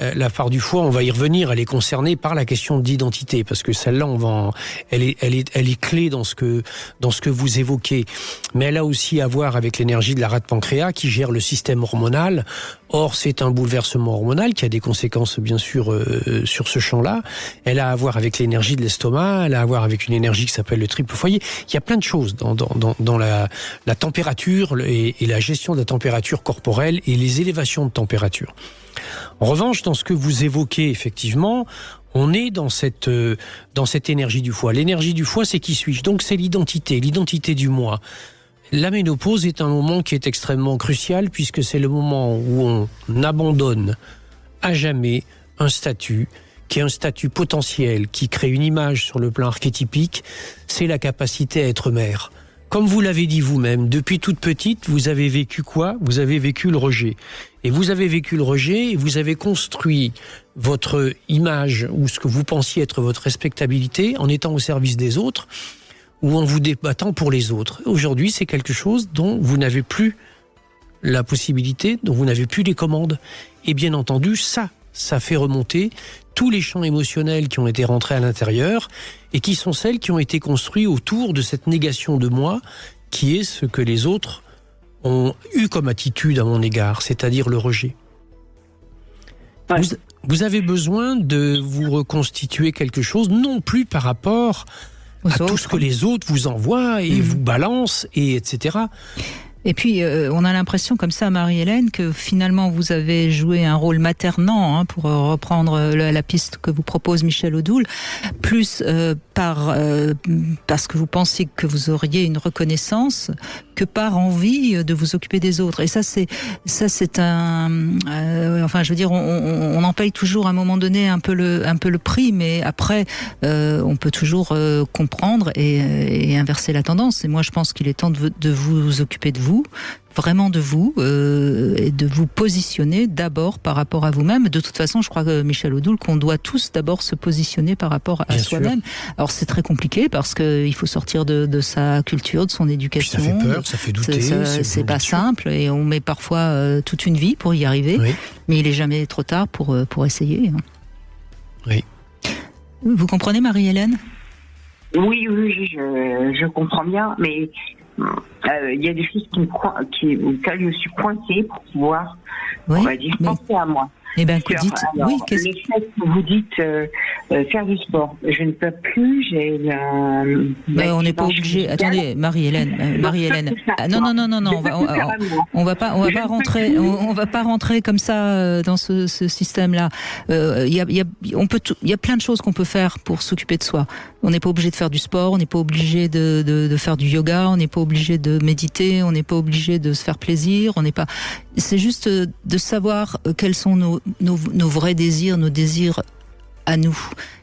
La part du foie, on va y revenir, elle est concernée par la question d'identité, parce que celle-là, elle est clé dans ce que vous évoquez. Mais elle a aussi à voir avec l'énergie de la rate pancréas qui gère le système hormonal. Or, c'est un bouleversement hormonal qui a des conséquences, bien sûr, sur ce champ-là. Elle a à voir avec l'énergie de l'estomac, elle a à voir avec une énergie qui s'appelle le triple foyer. Il y a plein de choses dans la température et la gestion de la température corporelle et les élévations de température. En revanche, dans ce que vous évoquez, effectivement, on est dans cette énergie du foie. L'énergie du foie, c'est qui suis-je? Donc c'est l'identité du moi. La ménopause est un moment qui est extrêmement crucial puisque c'est le moment où on abandonne à jamais un statut qui est un statut potentiel, qui crée une image sur le plan archétypique, c'est la capacité à être mère. Comme vous l'avez dit vous-même, depuis toute petite, vous avez vécu quoi? Vous avez vécu le rejet. Et vous avez vécu le rejet et vous avez construit votre image ou ce que vous pensiez être votre respectabilité en étant au service des autres ou en vous débattant pour les autres. Aujourd'hui, c'est quelque chose dont vous n'avez plus la possibilité, dont vous n'avez plus les commandes. Et bien entendu, ça fait remonter tous les champs émotionnels qui ont été rentrés à l'intérieur et qui sont celles qui ont été construits autour de cette négation de moi qui est ce que les autres ont eu comme attitude à mon égard, c'est-à-dire le rejet. Ouais. Vous avez besoin de vous reconstituer quelque chose, non plus par rapport à tout ce que les autres vous envoient et vous balancent, et etc. Et puis, on a l'impression comme ça, Marie-Hélène, que finalement vous avez joué un rôle maternant, pour reprendre la piste que vous propose Michel Odoul, plus parce que vous pensiez que vous auriez une reconnaissance que par envie de vous occuper des autres. Et ça c'est enfin, je veux dire, on en paye toujours à un moment donné un peu le prix, mais après, on peut toujours comprendre et inverser la tendance. Et moi, je pense qu'il est temps de vous occuper de vous, vraiment de vous et de vous positionner d'abord par rapport à vous-même. De toute façon, je crois que Michel Odoul, qu'on doit tous d'abord se positionner par rapport à soi-même. Alors c'est très compliqué parce qu'il faut sortir de sa culture, de son éducation. Puis ça fait peur, ça fait douter. C'est pas simple et on met parfois toute une vie pour y arriver. Oui. Mais il est jamais trop tard pour essayer. Oui. Vous comprenez, Marie-Hélène ? Oui, je comprends bien, mais il y a des choses auxquelles je suis coincée pour pouvoir, on va dire, penser à moi. Eh bien, dites, alors, oui, le fait que vous dites faire du sport, je ne peux plus, on n'est pas obligé. Attendez, Marie-Hélène. On va pas rentrer comme ça dans ce système-là. Il y a plein de choses qu'on peut faire pour s'occuper de soi. On n'est pas obligé de faire du sport, on n'est pas obligé de faire du yoga, on n'est pas obligé de méditer, on n'est pas obligé de se faire plaisir, c'est juste de savoir quels sont nos vrais désirs, nos désirs à nous.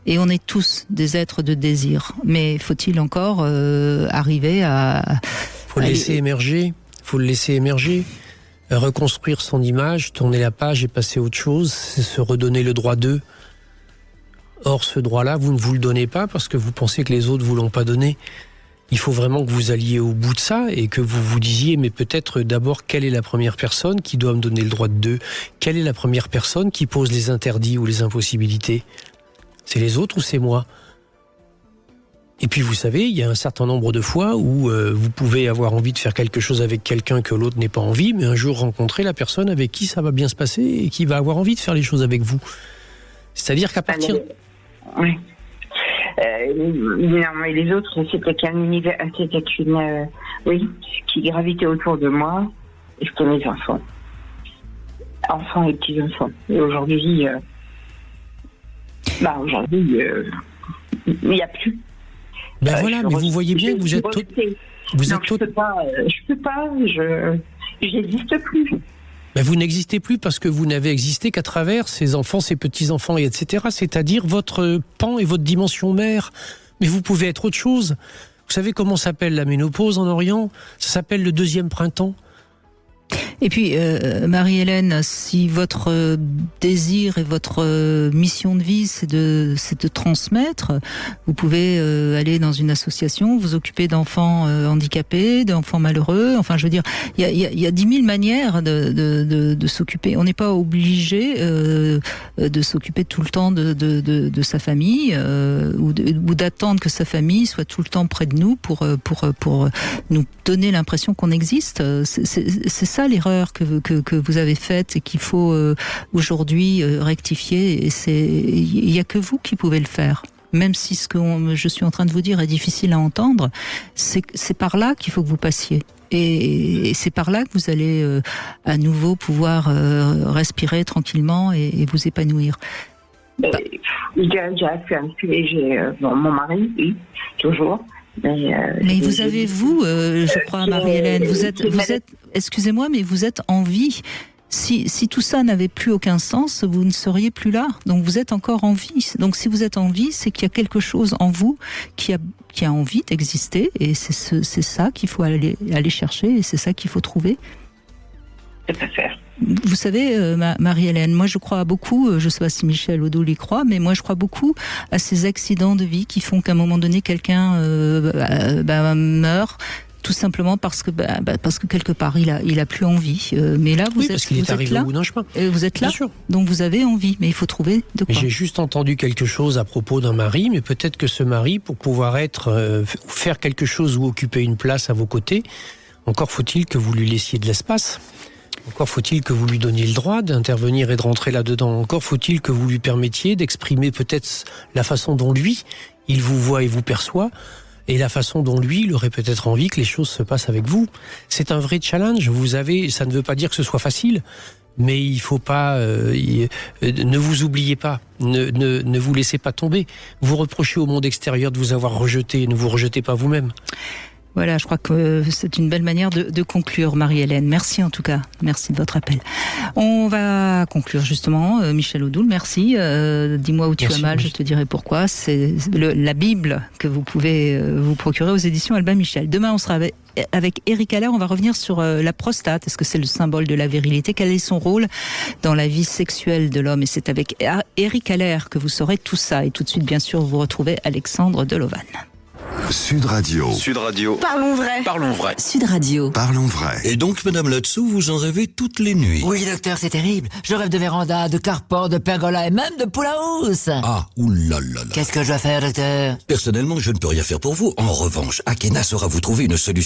Et on est tous des êtres de désir. Mais faut-il encore arriver à... Faut le laisser émerger. Faut le laisser émerger. Reconstruire son image, tourner la page et passer à autre chose, c'est se redonner le droit d'eux. Or, ce droit-là, vous ne vous le donnez pas parce que vous pensez que les autres vous l'ont pas donné. Il faut vraiment que vous alliez au bout de ça et que vous vous disiez, mais peut-être d'abord, quelle est la première personne qui doit me donner le droit de deux ? Quelle est la première personne qui pose les interdits ou les impossibilités ? C'est les autres ou c'est moi ? Et puis vous savez, il y a un certain nombre de fois où vous pouvez avoir envie de faire quelque chose avec quelqu'un que l'autre n'ait pas envie, mais un jour rencontrer la personne avec qui ça va bien se passer et qui va avoir envie de faire les choses avec vous. C'est-à-dire qu'à partir... Oui. Non, mais les autres, c'était qu'un univers, c'était qui gravitait autour de moi, et c'était mes enfants et petits-enfants. Et aujourd'hui, il n'y a plus. Ben voilà, mais vous voyez bien que vous êtes je peux pas, j'existe plus. Ben vous n'existez plus parce que vous n'avez existé qu'à travers ces enfants, ces petits-enfants, et etc. C'est-à-dire votre pan et votre dimension mère. Mais vous pouvez être autre chose. Vous savez comment s'appelle la ménopause en Orient ? Ça s'appelle le deuxième printemps. Et puis, Marie-Hélène, si votre désir et votre mission de vie, c'est de transmettre, vous pouvez aller dans une association, vous occuper d'enfants handicapés, d'enfants malheureux. Enfin, je veux dire, il y a 10 000 manières de s'occuper. On n'est pas obligé de s'occuper tout le temps de sa famille ou d'attendre que sa famille soit tout le temps près de nous pour nous donner l'impression qu'on existe. C'est ça l'erreur que vous avez faite et qu'il faut aujourd'hui rectifier. Et il n'y a que vous qui pouvez le faire. Même si ce que je suis en train de vous dire est difficile à entendre, c'est par là qu'il faut que vous passiez. Et c'est par là que vous allez à nouveau pouvoir respirer tranquillement et vous épanouir. J'ai mon mari, oui, toujours. Mais vous avez, je crois, Marie-Hélène, vous êtes, excusez-moi, mais vous êtes en vie. Si tout ça n'avait plus aucun sens, vous ne seriez plus là. Donc vous êtes encore en vie. Donc si vous êtes en vie, c'est qu'il y a quelque chose en vous qui a envie d'exister. Et c'est ça qu'il faut aller chercher et c'est ça qu'il faut trouver. C'est à faire. Vous savez, Marie-Hélène, moi je crois beaucoup, je ne sais pas si Michel Odoul y croit, mais moi je crois beaucoup à ces accidents de vie qui font qu'à un moment donné quelqu'un meurt. Tout simplement parce que quelque part il a plus envie. Mais là vous êtes là. Au bout d'un chemin. Vous êtes là. Bien sûr. Donc vous avez envie, mais il faut trouver de quoi. Mais j'ai juste entendu quelque chose à propos d'un mari, mais peut-être que ce mari, pour pouvoir faire quelque chose ou occuper une place à vos côtés, encore faut-il que vous lui laissiez de l'espace. Encore faut-il que vous lui donniez le droit d'intervenir et de rentrer là-dedans. Encore faut-il que vous lui permettiez d'exprimer peut-être la façon dont lui, il vous voit et vous perçoit, et la façon dont lui, il aurait peut-être envie que les choses se passent avec vous. C'est un vrai challenge. Ça ne veut pas dire que ce soit facile, mais il faut pas... ne vous oubliez pas. Ne vous laissez pas tomber. Vous reprochez au monde extérieur de vous avoir rejeté. Ne vous rejetez pas vous-même. Voilà, je crois que c'est une belle manière de conclure, Marie-Hélène. Merci en tout cas, merci de votre appel. On va conclure justement, Michel Odoul, merci. Dis-moi où tu as mal, je te dirai pourquoi. C'est la Bible que vous pouvez vous procurer aux éditions Albin Michel. Demain, on sera avec Éric Allaire, on va revenir sur la prostate. Est-ce que c'est le symbole de la virilité? Quel est son rôle dans la vie sexuelle de l'homme? Et c'est avec Éric Allaire que vous saurez tout ça. Et tout de suite, bien sûr, vous retrouvez Alexandre Delovan. Sud Radio. Sud Radio. Parlons vrai. Parlons vrai. Sud Radio. Parlons vrai. Et donc, Madame Latsou, vous en rêvez toutes les nuits? Oui, docteur, c'est terrible. Je rêve de véranda, de carport, de pergola et même de pool house. Ah, oulala. Qu'est-ce que je dois faire, docteur? Personnellement, je ne peux rien faire pour vous. En revanche, Akena saura vous trouver une solution